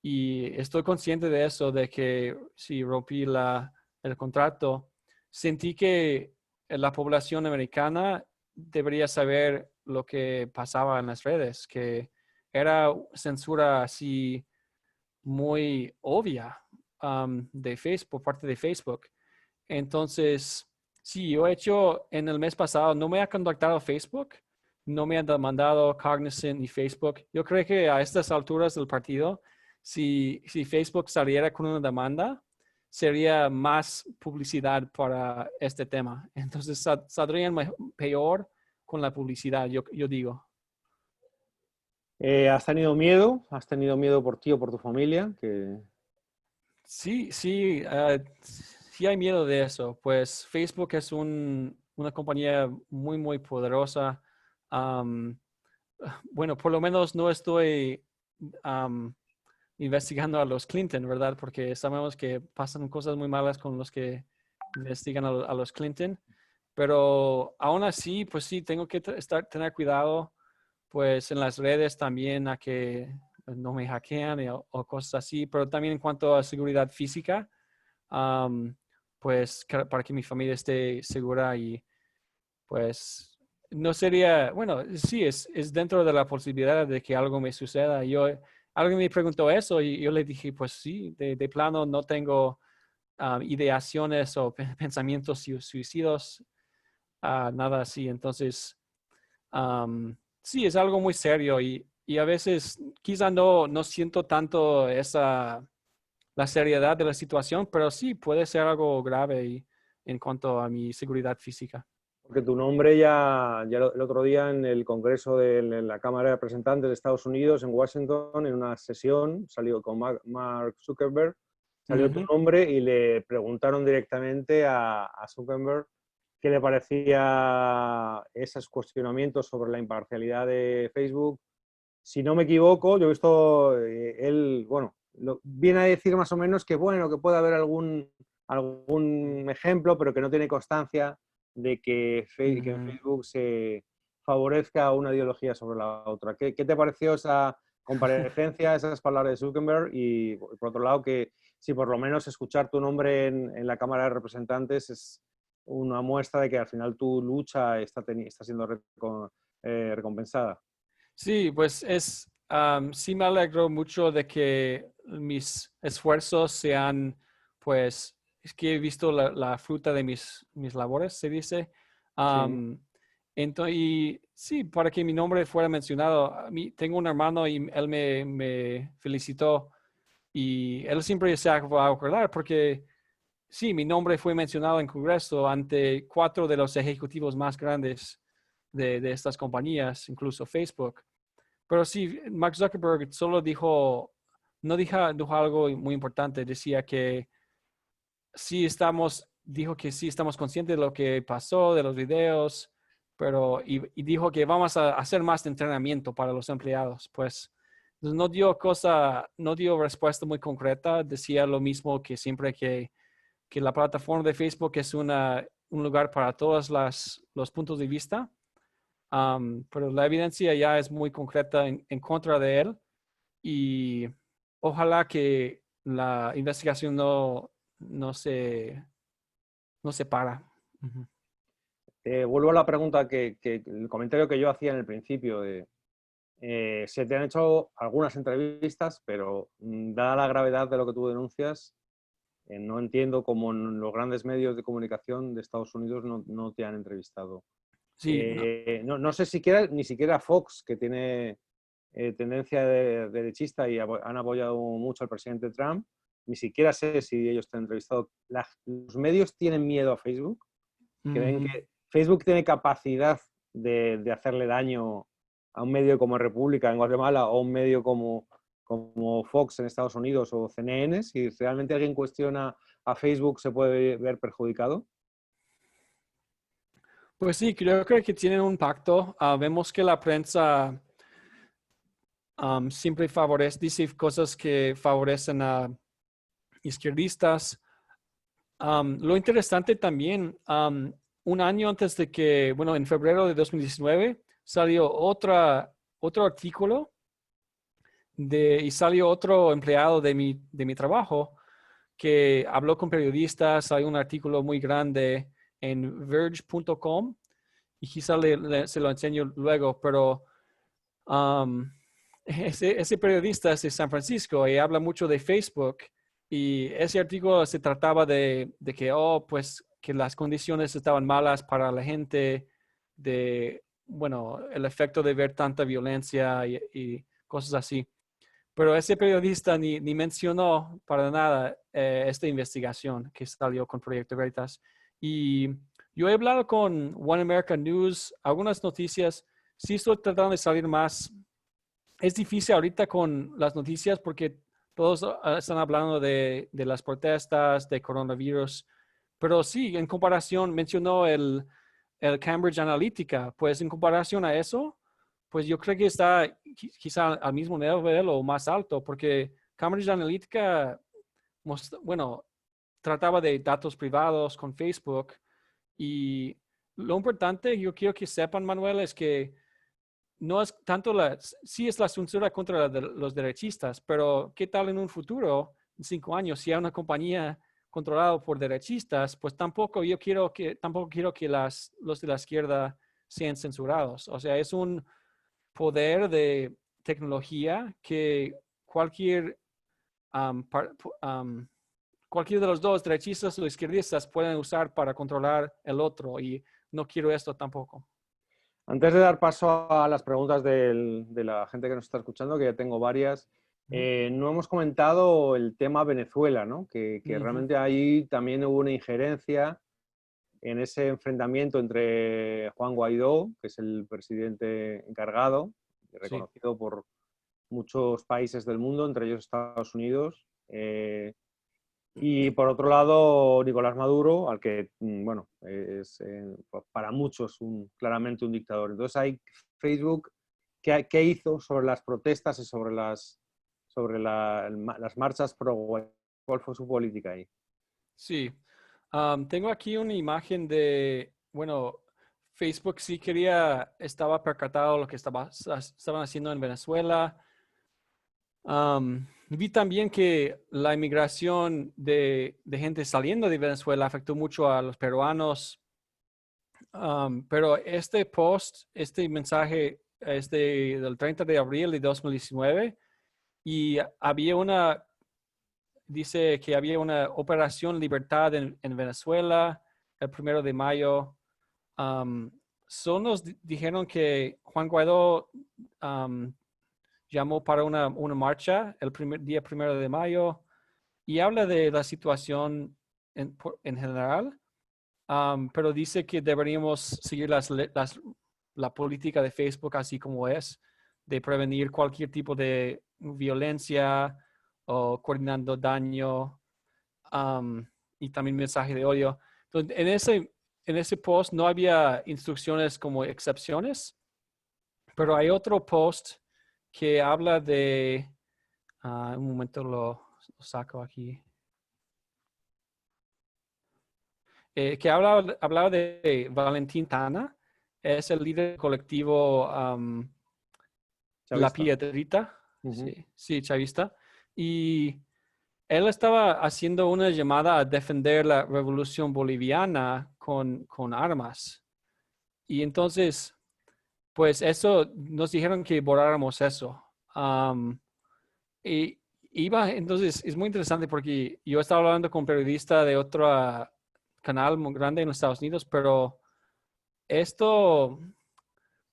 y estoy consciente de eso, de que si rompí el contrato, sentí que la población americana debería saber lo que pasaba en las redes, que era censura así muy obvia de Facebook, por parte de Facebook. Entonces, sí, yo he hecho en el mes pasado, no me ha contactado Facebook, no me han demandado Cognizant ni Facebook. Yo creo que a estas alturas del partido, si Facebook saliera con una demanda, sería más publicidad para este tema. Entonces, saldrían peor con la publicidad, yo digo. ¿Has tenido miedo? ¿Has tenido miedo por ti o por tu familia? Sí, sí, sí hay miedo de eso. Pues Facebook es una compañía muy, muy poderosa. Am, bueno, por lo menos no estoy am, investigando a los Clinton, ¿verdad? Porque sabemos que pasan cosas muy malas con los que investigan a los Clinton. Pero aún así, pues sí, tengo que tener cuidado, pues en las redes también a que no me hackean o cosas así, pero también en cuanto a seguridad física, am, pues para que mi familia esté segura y pues no sería, bueno, sí, es dentro de la posibilidad de que algo me suceda. Alguien me preguntó eso y yo le dije, pues sí, de plano no tengo ideaciones o pensamientos suicidas, nada así. Entonces, sí, es algo muy serio y a veces quizá no siento tanto la seriedad de la situación, pero sí puede ser algo grave en cuanto a mi seguridad física. Porque tu nombre ya el otro día en el Congreso en la Cámara de Representantes de Estados Unidos en Washington, en una sesión, salió con Mark Zuckerberg, salió tu Ujú. nombre y le preguntaron directamente a Zuckerberg qué le parecía esos cuestionamientos sobre la imparcialidad de Facebook. Si no me equivoco, yo he visto, él, bueno, viene a decir más o menos que, bueno, que puede haber algún ejemplo, pero que no tiene constancia de que en Ujú. Facebook se favorezca una ideología sobre la otra. ¿Qué te pareció esa comparecencia, esas palabras de Zuckerberg? Y por otro lado, que si por lo menos escuchar tu nombre en la Cámara de Representantes es una muestra de que al final tu lucha está siendo recompensada. Sí, pues sí me alegro mucho de que mis esfuerzos sean, pues, es que he visto la fruta de mis labores, se dice. Sí. Entonces, y sí, para que mi nombre fuera mencionado, tengo un hermano y él me felicitó y él siempre se va a acordar porque sí, mi nombre fue mencionado en Congreso ante 4 de los ejecutivos más grandes de estas compañías, incluso Facebook. Pero sí, Mark Zuckerberg solo dijo algo muy importante. Decía que dijo que sí estamos conscientes de lo que pasó, de los videos, pero, y dijo que vamos a hacer más de entrenamiento para los empleados. Pues no dio respuesta muy concreta. Decía lo mismo que siempre que la plataforma de Facebook es un lugar para todos los puntos de vista. Pero la evidencia ya es muy concreta en contra de él y ojalá que la investigación no se para. Ujú. Vuelvo a la pregunta el comentario que yo hacía en el principio de se te han hecho algunas entrevistas, pero dada la gravedad de lo que tú denuncias, no entiendo cómo en los grandes medios de comunicación de Estados Unidos no te han entrevistado. Sí, no, No sé ni siquiera Fox, que tiene tendencia derechista y han apoyado mucho al presidente Trump. Ni siquiera sé si ellos te han entrevistado. Los medios tienen miedo a Facebook, que ven que Facebook tiene capacidad de hacerle daño a un medio como República en Guatemala o un medio como Fox en Estados Unidos o CNN. Si realmente alguien cuestiona a Facebook, ¿se puede ver perjudicado? Pues sí, creo que tienen un impacto. Vemos que la prensa siempre dice cosas que favorecen a izquierdistas. Lo interesante también, un año antes de que, bueno, en febrero de 2019, salió otro artículo y salió otro empleado de mi trabajo que habló con periodistas. Hay un artículo muy grande en verge.com y quizá se lo enseño luego, pero ese periodista es de San Francisco y habla mucho de Facebook. Y ese artículo se trataba de que, pues, que las condiciones estaban malas para la gente, bueno, el efecto de ver tanta violencia y cosas así. Pero ese periodista ni mencionó para nada esta investigación que salió con Proyecto Veritas. Y yo he hablado con One American News, algunas noticias. Sí estoy tratando de salir más. Es difícil ahorita con las noticias porque todos están hablando de las protestas, de coronavirus. Pero sí, en comparación, mencionó el Cambridge Analytica. Pues en comparación a eso, pues yo creo que está quizá al mismo nivel o más alto, porque Cambridge Analytica, bueno, trataba de datos privados con Facebook. Y lo importante, yo quiero que sepan, Manuel, es que no es tanto sí es la censura contra los derechistas, pero ¿qué tal en un futuro, en 5 años, si hay una compañía controlada por derechistas? Pues tampoco quiero que los de la izquierda sean censurados. O sea, es un poder de tecnología que cualquier de los dos, derechistas o izquierdistas, pueden usar para controlar el otro, y no quiero esto tampoco. Antes de dar paso a las preguntas de la gente que nos está escuchando, que ya tengo varias, no hemos comentado el tema Venezuela, ¿no? Que realmente ahí también hubo una injerencia en ese enfrentamiento entre Juan Guaidó, que es el presidente encargado, reconocido por muchos países del mundo, entre ellos Estados Unidos, y por otro lado, Nicolás Maduro, al que, bueno, es para muchos claramente un dictador. Entonces, hay Facebook, ¿qué hizo sobre las protestas y sobre las marchas pro-Guaidó? ¿Cuál fue su política ahí? Sí. Tengo aquí una imagen bueno, Facebook sí estaba percatado de lo que estaban haciendo en Venezuela. Vi también que la inmigración de gente saliendo de Venezuela afectó mucho a los peruanos. Pero este mensaje es del 30 de abril de 2019 y dice que había una Operación Libertad en Venezuela el 1 de mayo. Nos dijeron que Juan Guaidó llamó para una marcha el día 1 de mayo y habla de la situación en general, pero dice que deberíamos seguir la política de Facebook así como es, de prevenir cualquier tipo de violencia o coordinando daño, y también mensaje de odio. Entonces, en ese post no había instrucciones como excepciones, pero hay otro post que habla un momento lo saco aquí, que hablaba de Valentín Tana, es el líder del colectivo La Chavista. Piedrita, sí, chavista, y él estaba haciendo una llamada a defender la revolución boliviana con armas. Y entonces, pues eso, nos dijeron que borráramos eso. Y entonces, es muy interesante porque yo estaba hablando con un periodista de otro canal muy grande en los Estados Unidos, pero esto,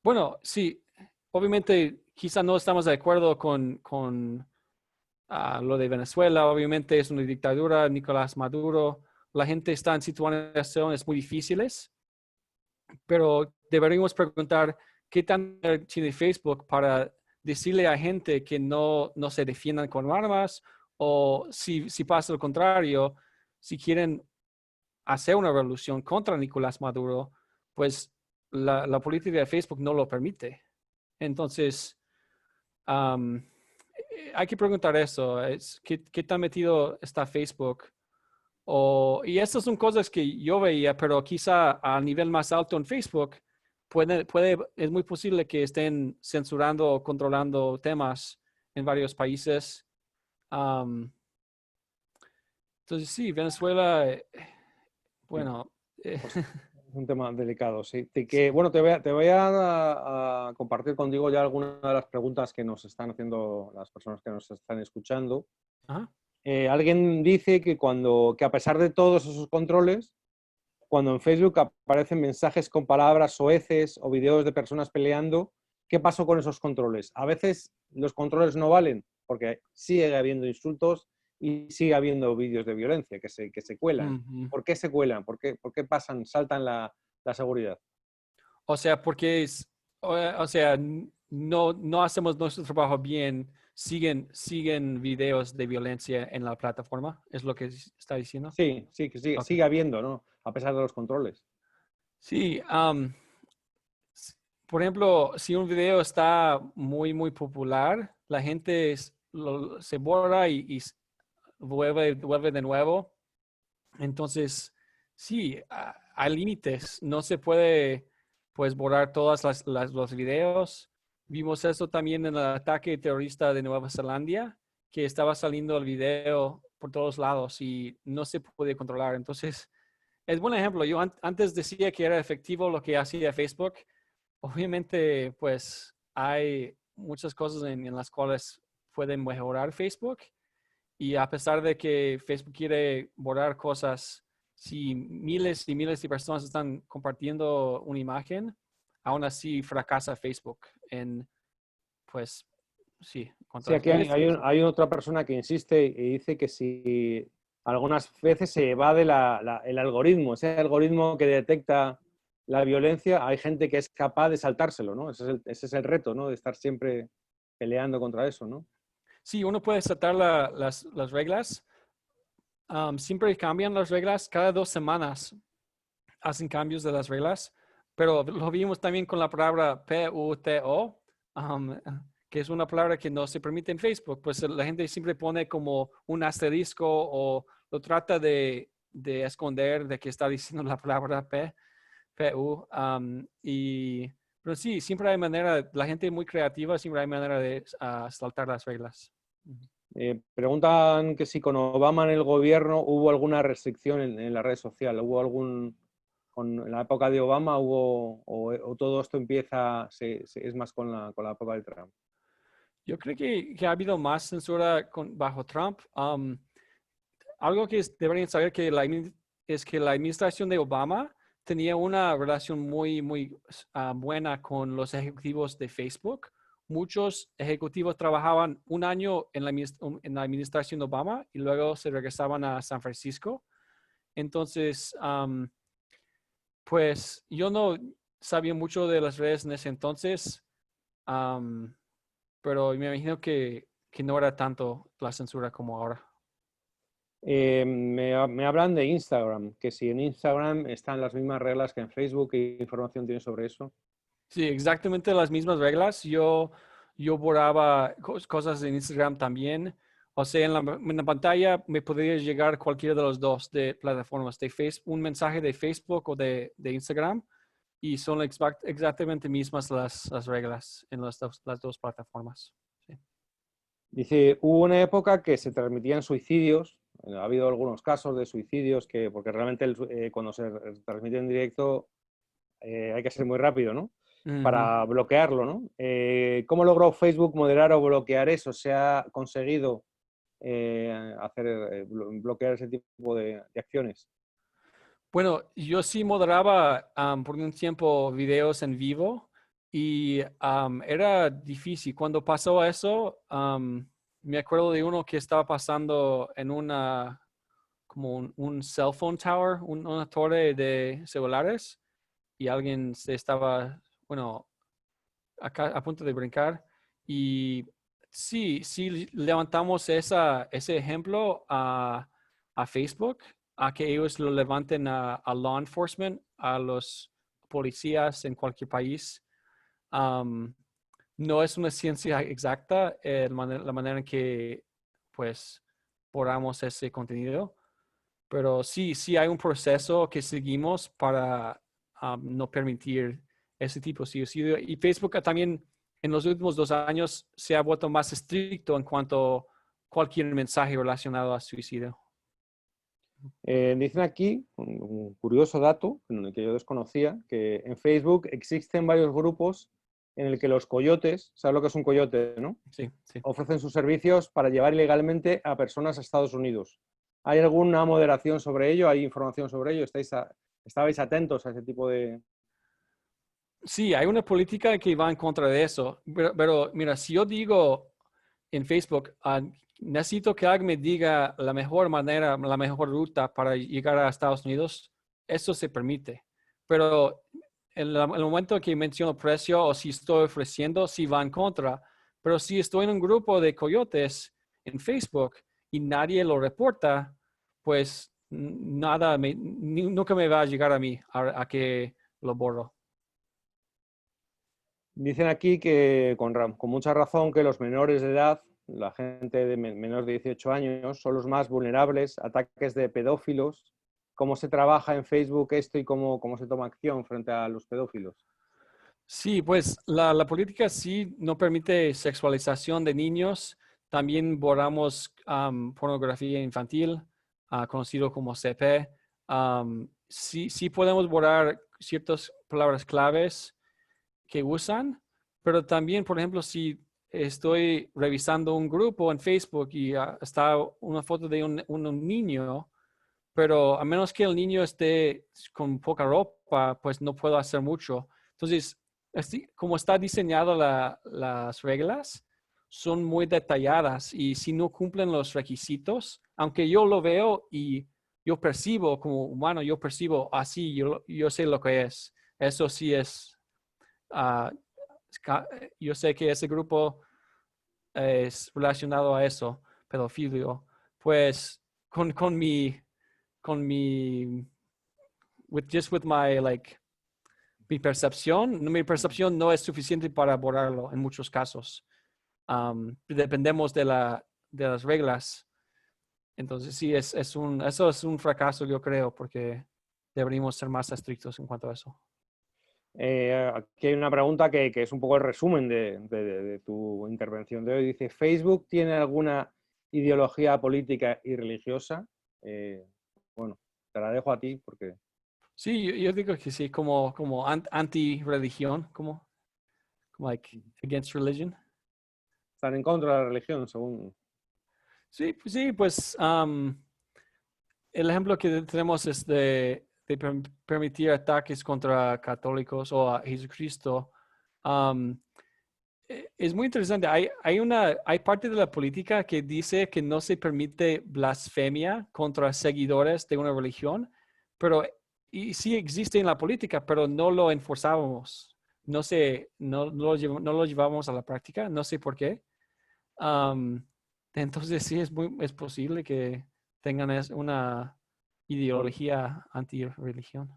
bueno, sí, obviamente quizá no estamos de acuerdo con lo de Venezuela. Obviamente es una dictadura, Nicolás Maduro. La gente está en situaciones muy difíciles, pero deberíamos preguntar qué tan tiene Facebook para decirle a gente que no se defiendan con armas, o si pasa lo contrario, si quieren hacer una revolución contra Nicolás Maduro, pues la política de Facebook no lo permite. Entonces, hay que preguntar eso, ¿qué tan metido está Facebook? Y estas son cosas que yo veía, pero quizá a nivel más alto en Facebook, es muy posible que estén censurando o controlando temas en varios países. Am, entonces, sí, Venezuela, Sí, bueno, pues es un tema delicado, sí. sí. Bueno, te voy a compartir contigo ya algunas de las preguntas que nos están haciendo las personas que nos están escuchando. Ajá. Alguien dice que a pesar de todos esos controles, cuando en Facebook aparecen mensajes con palabras soeces o videos de personas peleando, ¿qué pasó con esos controles? A veces los controles no valen porque sigue habiendo insultos y sigue habiendo vídeos de violencia que se cuelan. Ujú. ¿Por qué se cuelan? ¿Por qué saltan la seguridad? O sea, porque o sea, no hacemos nuestro trabajo bien, siguen videos de violencia en la plataforma, es lo que está diciendo. Sí, sí, que sigue, Ok. sigue habiendo, ¿no? A pesar de los controles. Sí, s- por ejemplo, si un video está muy popular, la gente se borra y vuelve de nuevo. Entonces, sí, hay límites. No se puede, pues, borrar todas los videos. Vimos eso también en el ataque terrorista de Nueva Zelanda, que estaba saliendo el video por todos lados y no se puede controlar. Entonces, es buen ejemplo. Yo antes decía que era efectivo lo que hacía Facebook. Obviamente, pues, hay muchas cosas en las cuales pueden mejorar Facebook, y a pesar de que Facebook quiere borrar cosas, si miles y miles de personas están compartiendo una imagen, aún así fracasa Facebook en, pues, sí, Sí, contra aquí hay, hay Facebook. un- hay otra persona que insiste y dice que si algunas veces se evade el algoritmo, ese algoritmo que detecta la violencia, hay gente que es capaz de saltárselo, ¿no? Ese es el reto, ¿no? De estar siempre peleando contra eso, ¿no? Sí, uno puede tratar las reglas. Siempre cambian las reglas, cada 2 semanas hacen cambios de las reglas, pero lo vimos también con la palabra PUTO, um, que es una palabra que no se permite en Facebook. Pues la gente siempre pone como un asterisco o lo trata de esconder de que está diciendo la palabra PU. Pero sí, siempre hay manera, la gente es muy creativa, siempre hay manera de saltar las reglas. Preguntan que si con Obama en el gobierno hubo alguna restricción en la red social, en la época de Obama o todo esto empieza, es más con la época de Trump. Yo creo que ha habido más censura bajo Trump. Algo que deberían saber es que la administración de Obama tenía una relación muy buena con los ejecutivos de Facebook. Muchos ejecutivos trabajaban un año en la administración de Obama y luego se regresaban a San Francisco. Entonces, pues yo no sabía mucho de las redes en ese entonces, am, pero me imagino que no era tanto la censura como ahora. Me hablan de Instagram, que si en Instagram están las mismas reglas que en Facebook, ¿qué información tienes sobre eso? Sí, exactamente las mismas reglas. Yo borraba cosas en Instagram también. O sea, en la pantalla me podría llegar cualquiera de los dos de plataformas, de Facebook, un mensaje de Facebook o de Instagram, y son exactamente mismas las reglas en las dos plataformas. Sí. Dice, hubo una época que se transmitían suicidios, ha habido algunos casos de suicidios porque realmente cuando se transmite en directo hay que ser muy rápido, ¿no? Ujú. Para bloquearlo, ¿no? ¿Cómo logró Facebook moderar o bloquear eso? ¿Se ha conseguido bloquear ese tipo de acciones? Bueno, yo sí moderaba por un tiempo videos en vivo y era difícil. Cuando pasó eso, me acuerdo de uno que estaba pasando en como un cell phone tower, una torre de celulares, y alguien se estaba, bueno, acá a punto de brincar. Y sí levantamos ese ejemplo a Facebook, a que ellos lo levanten a law enforcement, a los policías en cualquier país. Um, no es una ciencia exacta la manera en que, pues, borramos ese contenido, pero sí hay un proceso que seguimos para no permitir ese tipo de suicidio. Y Facebook también en los últimos 2 años se ha vuelto más estricto en cuanto a cualquier mensaje relacionado a suicidio. Dicen aquí, un curioso dato que yo desconocía, que en Facebook existen varios grupos en el que los coyotes, ¿sabes lo que es un coyote, no? Sí. Ofrecen sus servicios para llevar ilegalmente a personas a Estados Unidos. ¿Hay alguna moderación sobre ello? ¿Hay información sobre ello? ¿Estabais atentos a ese tipo de...? Sí, hay una política que va en contra de eso. Pero mira, si yo digo en Facebook, necesito que alguien me diga la mejor manera, la mejor ruta para llegar a Estados Unidos, eso se permite. Pero en el momento que menciono precio o si estoy ofreciendo, sí va en contra. Pero si estoy en un grupo de coyotes en Facebook y nadie lo reporta, pues nada, nunca me va a llegar a mí a que lo borro. Dicen aquí que con mucha razón que los menores de edad, la gente de menos de 18 años, son los más vulnerables a ataques de pedófilos. ¿Cómo se trabaja en Facebook esto y cómo se toma acción frente a los pedófilos? Sí, pues la política sí no permite sexualización de niños. También borramos pornografía infantil, conocido como CP. Sí podemos borrar ciertas palabras claves que usan, pero también, por ejemplo, si estoy revisando un grupo en Facebook y está una foto de un niño, pero a menos que el niño esté con poca ropa, pues no puedo hacer mucho. Entonces, como está diseñado las reglas, son muy detalladas y si no cumplen los requisitos, aunque yo lo veo y yo percibo como humano, yo percibo así, yo sé lo que es. Eso sí es, ah, yo sé que ese grupo es relacionado a eso, pedofilia. Pues con mi with my mi percepción no es suficiente para borrarlo en muchos casos. Dependemos de las reglas. Entonces sí, eso es un fracaso, yo creo, porque deberíamos ser más estrictos en cuanto a eso. Aquí hay una pregunta que es un poco el resumen de tu intervención de hoy. Dice, ¿Facebook tiene alguna ideología política y religiosa? Bueno, te la dejo a ti porque Sí, yo digo que sí, como anti-religión, como against religion. están en contra de la religión, según... Sí, pues el ejemplo que tenemos es de permitir ataques contra católicos o a Jesucristo. Um, es muy interesante. Hay parte de la política que dice que no se permite blasfemia contra seguidores de una religión, pero y sí existe en la política, pero no lo enforzábamos. No lo llevamos a la práctica. No sé por qué. Um, entonces sí es posible que tengan una ideología anti-religión.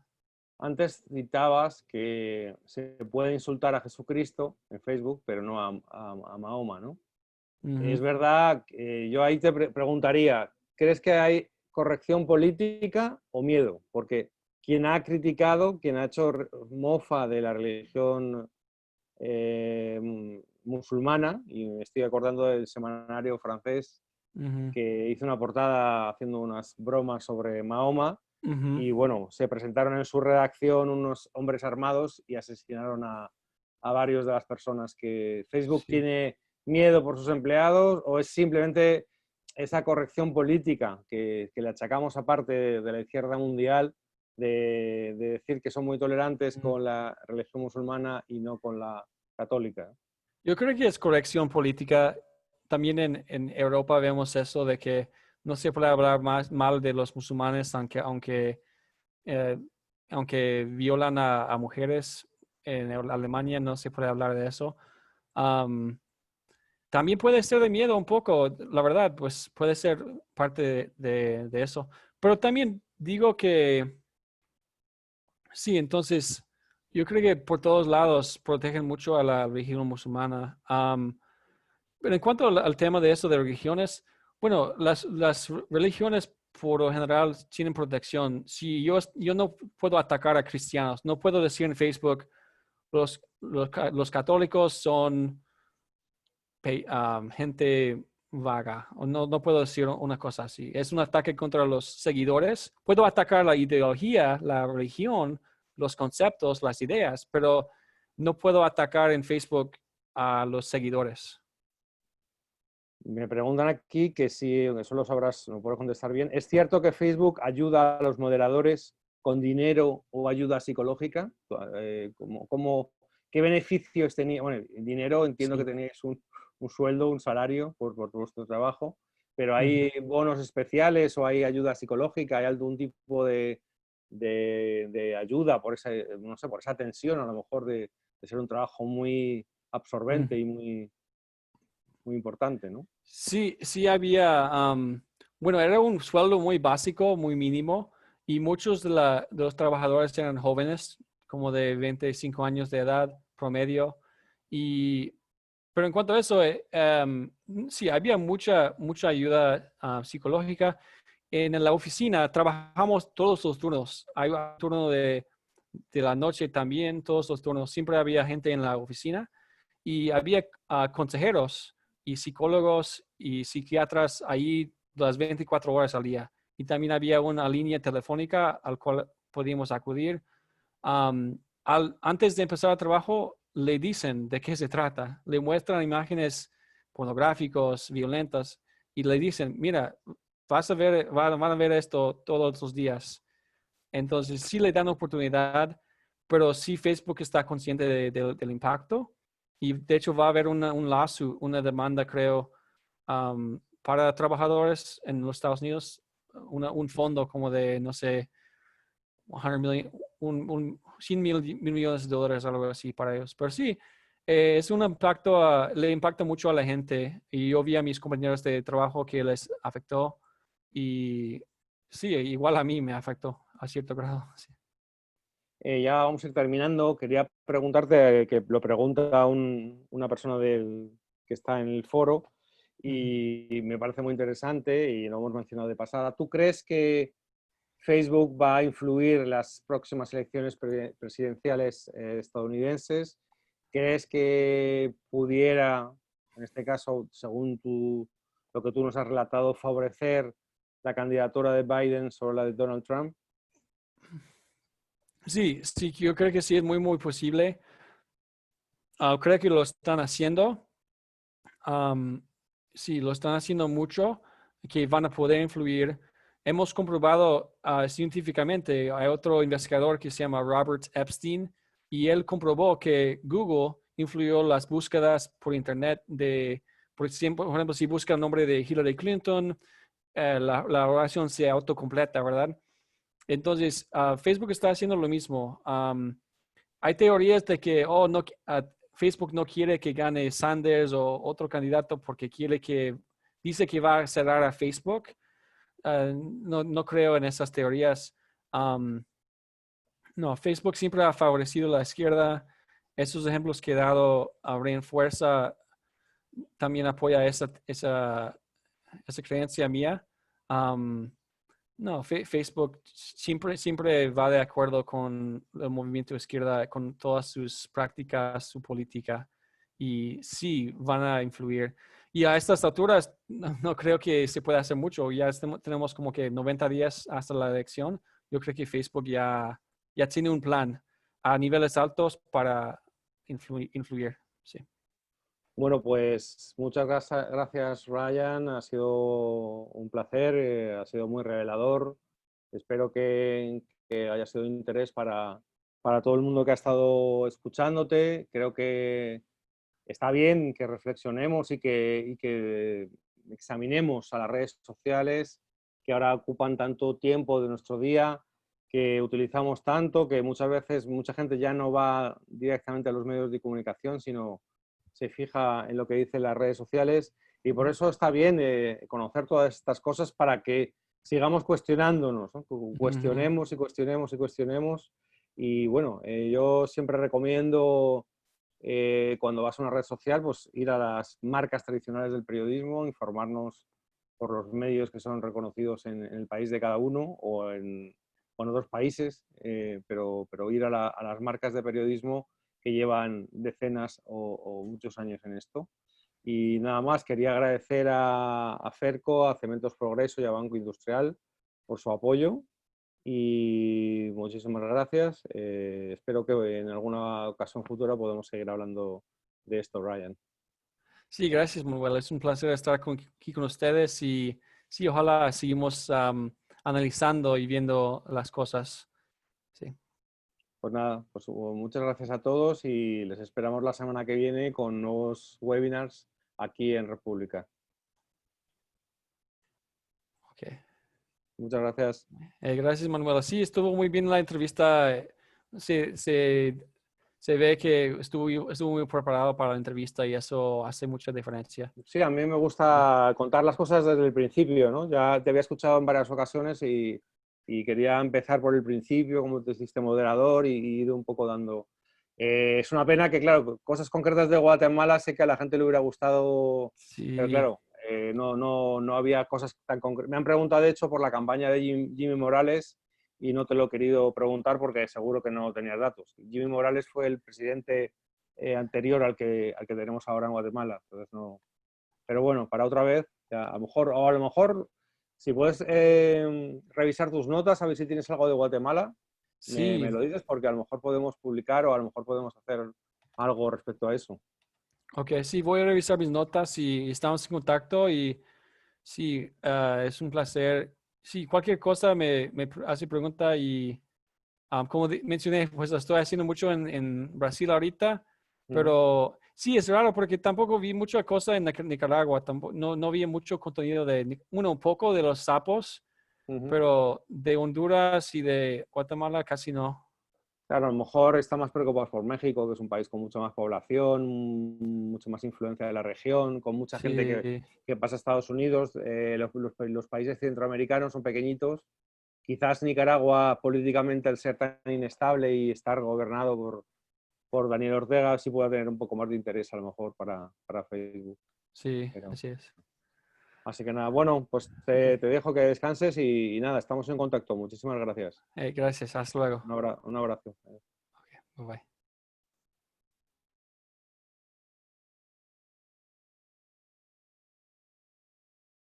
Antes citabas que se puede insultar a Jesucristo en Facebook, pero no a Mahoma, ¿no? Es Ujú. verdad, yo ahí te preguntaría, ¿crees que hay corrección política o miedo? Porque quien ha criticado, quien ha hecho mofa de la religión musulmana, y me estoy acordando del semanario francés Ujú. que hizo una portada haciendo unas bromas sobre Mahoma, Ujú. y bueno, se presentaron en su redacción unos hombres armados y asesinaron a varios de las personas. Que Facebook Sí. tiene miedo por sus empleados o es simplemente esa corrección política que le achacamos aparte de la izquierda mundial de decir que son muy tolerantes con la religión musulmana y no con la católica. Yo creo que es corrección política. También en Europa vemos eso de que no se puede hablar más mal de los musulmanes, eh, aunque violan a mujeres. En Alemania no se puede hablar de eso. Am, También puede ser de miedo un poco, la verdad, pues puede ser parte de eso. Pero también digo que sí, entonces yo creo que por todos lados protegen mucho a la religión musulmana. Pero en cuanto al tema de eso de religiones, bueno, las religiones por lo general tienen protección. Si yo no puedo atacar a cristianos, no puedo decir en Facebook, los católicos son gente vaga, o no puedo decir una cosa así. Es un ataque contra los seguidores. Puedo atacar la ideología, la religión, los conceptos, las ideas, pero no puedo atacar en Facebook a los seguidores. Me preguntan aquí que si, eso lo sabrás, no puedo contestar bien. ¿Es cierto que Facebook ayuda a los moderadores con dinero o ayuda psicológica? ¿Qué beneficios tenía? Bueno, dinero, entiendo que Sí. teníais un sueldo, un salario por vuestro trabajo, pero ¿hay Ujú. bonos especiales o hay ayuda psicológica? ¿Hay algún tipo de ayuda por esa, no sé, por esa tensión a lo mejor de ser un trabajo muy absorbente Ujú. y muy importante, ¿no? Sí, sí había, bueno, era un sueldo muy básico, muy mínimo, y muchos de los trabajadores eran jóvenes, como de 25 años de edad promedio. Y, pero en cuanto a eso, sí, había mucha ayuda psicológica. En la oficina trabajamos todos los turnos. Hay un turno de la noche también, todos los turnos. Siempre había gente en la oficina y había consejeros y psicólogos y psiquiatras ahí las 24 horas al día. Y también había una línea telefónica al cual podíamos acudir. Antes de empezar el trabajo, le dicen de qué se trata, le muestran imágenes pornográficas, violentas, y le dicen, mira, van a ver esto todos los días. Entonces, sí le dan oportunidad, pero sí Facebook está consciente del impacto y de hecho va a haber un lawsuit, una demanda, creo, para trabajadores en los Estados Unidos, un fondo como de, no sé, 100 million, 100 mil millones de dólares, algo así para ellos. Pero sí, es un impacto, le impacta mucho a la gente y yo vi a mis compañeros de trabajo que les afectó y sí, igual a mí me afectó a cierto grado. Sí. Ya vamos a ir terminando. Quería preguntarte, que lo pregunta una persona que está en el foro Ujú. y me parece muy interesante y lo hemos mencionado de pasada. ¿Tú crees que Facebook va a influir en las próximas elecciones presidenciales estadounidenses? ¿Crees que pudiera, en este caso, según lo que tú nos has relatado, favorecer la candidatura de Biden sobre la de Donald Trump? Sí, sí, yo creo que sí es muy posible. Creo que lo están haciendo. Am, sí, lo están haciendo mucho, que van a poder influir. Hemos comprobado científicamente, hay otro investigador que se llama Robert Epstein, y él comprobó que Google influyó las búsquedas por Internet por ejemplo, si busca el nombre de Hillary Clinton, la oración se autocompleta, ¿verdad? Entonces, Facebook está haciendo lo mismo. Hay teorías de que no, Facebook no quiere que gane Sanders o otro candidato porque dice que va a cerrar a Facebook. No creo en esas teorías. Um, no, Facebook siempre ha favorecido a la izquierda. Esos ejemplos que he dado abren fuerza, también apoya esa creencia mía. Um, no, Facebook siempre va de acuerdo con el movimiento de izquierda, con todas sus prácticas, su política, y sí van a influir. Y a estas alturas no creo que se pueda hacer mucho. Ya tenemos como que 90 días hasta la elección. Yo creo que Facebook ya tiene un plan a niveles altos para influir. Sí. Bueno, pues muchas gracias, Ryan. Ha sido un placer, ha sido muy revelador. Espero haya sido de interés para todo el mundo que ha estado escuchándote. Creo que está bien que reflexionemos y que examinemos a las redes sociales que ahora ocupan tanto tiempo de nuestro día, que utilizamos tanto, que muchas veces mucha gente ya no va directamente a los medios de comunicación, sino se fija en lo que dicen las redes sociales. Y por eso está bien conocer todas estas cosas para que sigamos cuestionándonos, ¿no? Cuestionemos y cuestionemos y cuestionemos. Y bueno, yo siempre recomiendo cuando vas a una red social, pues ir a las marcas tradicionales del periodismo, informarnos por los medios que son reconocidos en el país de cada uno o en otros países, pero ir a las marcas de periodismo que llevan decenas o muchos años en esto. Y nada más, quería agradecer a Ferco, a Cementos Progreso y a Banco Industrial por su apoyo y muchísimas gracias. Espero que en alguna ocasión futura podamos seguir hablando de esto, Ryan. Sí, gracias, Manuel. Es un placer estar aquí con ustedes y sí, ojalá seguimos analizando y viendo las cosas. Sí. Pues nada, pues muchas gracias a todos y les esperamos la semana que viene con nuevos webinars aquí en República. Okay. Muchas gracias. Gracias, Manuel. Sí, estuvo muy bien la entrevista. Se ve que estuvo muy preparado para la entrevista y eso hace mucha diferencia. Sí, a mí me gusta contar las cosas desde el principio, ¿no? Ya te había escuchado en varias ocasiones y quería empezar por el principio, como te hiciste moderador y ir un poco dando. Es una pena que, claro, cosas concretas de Guatemala sé que a la gente le hubiera gustado, pero Sí, claro, no había cosas tan concretas. Me han preguntado, de hecho, por la campaña de Jimmy Morales y no te lo he querido preguntar porque seguro que no tenías datos. Jimmy Morales fue el presidente anterior al que tenemos ahora en Guatemala, entonces no. Pero bueno, para otra vez, ya, a lo mejor, si puedes revisar tus notas, a ver si tienes algo de Guatemala, sí. me lo dices porque a lo mejor podemos publicar o a lo mejor podemos hacer algo respecto a eso. Ok, sí, voy a revisar mis notas y estamos en contacto y sí, es un placer. Sí, cualquier cosa me hace pregunta y como mencioné, pues lo estoy haciendo mucho en Brasil ahorita, Mm, pero sí, es raro porque tampoco vi mucha cosa en Nicaragua, tampoco, no vi mucho contenido un poco de los sapos, ujú. pero de Honduras y de Guatemala casi no. Claro, a lo mejor está más preocupados por México, que es un país con mucha más población, mucha más influencia de la región, con mucha gente Sí, que pasa a Estados Unidos. Los países centroamericanos son pequeñitos. Quizás Nicaragua, políticamente, al ser tan inestable y estar gobernado por Daniel Ortega, sí pueda tener un poco más de interés a lo mejor para Facebook. sí, Pero, así es. así que nada, bueno, pues te Ok, dejo que descanses y nada, estamos en contacto. Muchísimas gracias. gracias, hasta luego. Un abrazo. Bye bye.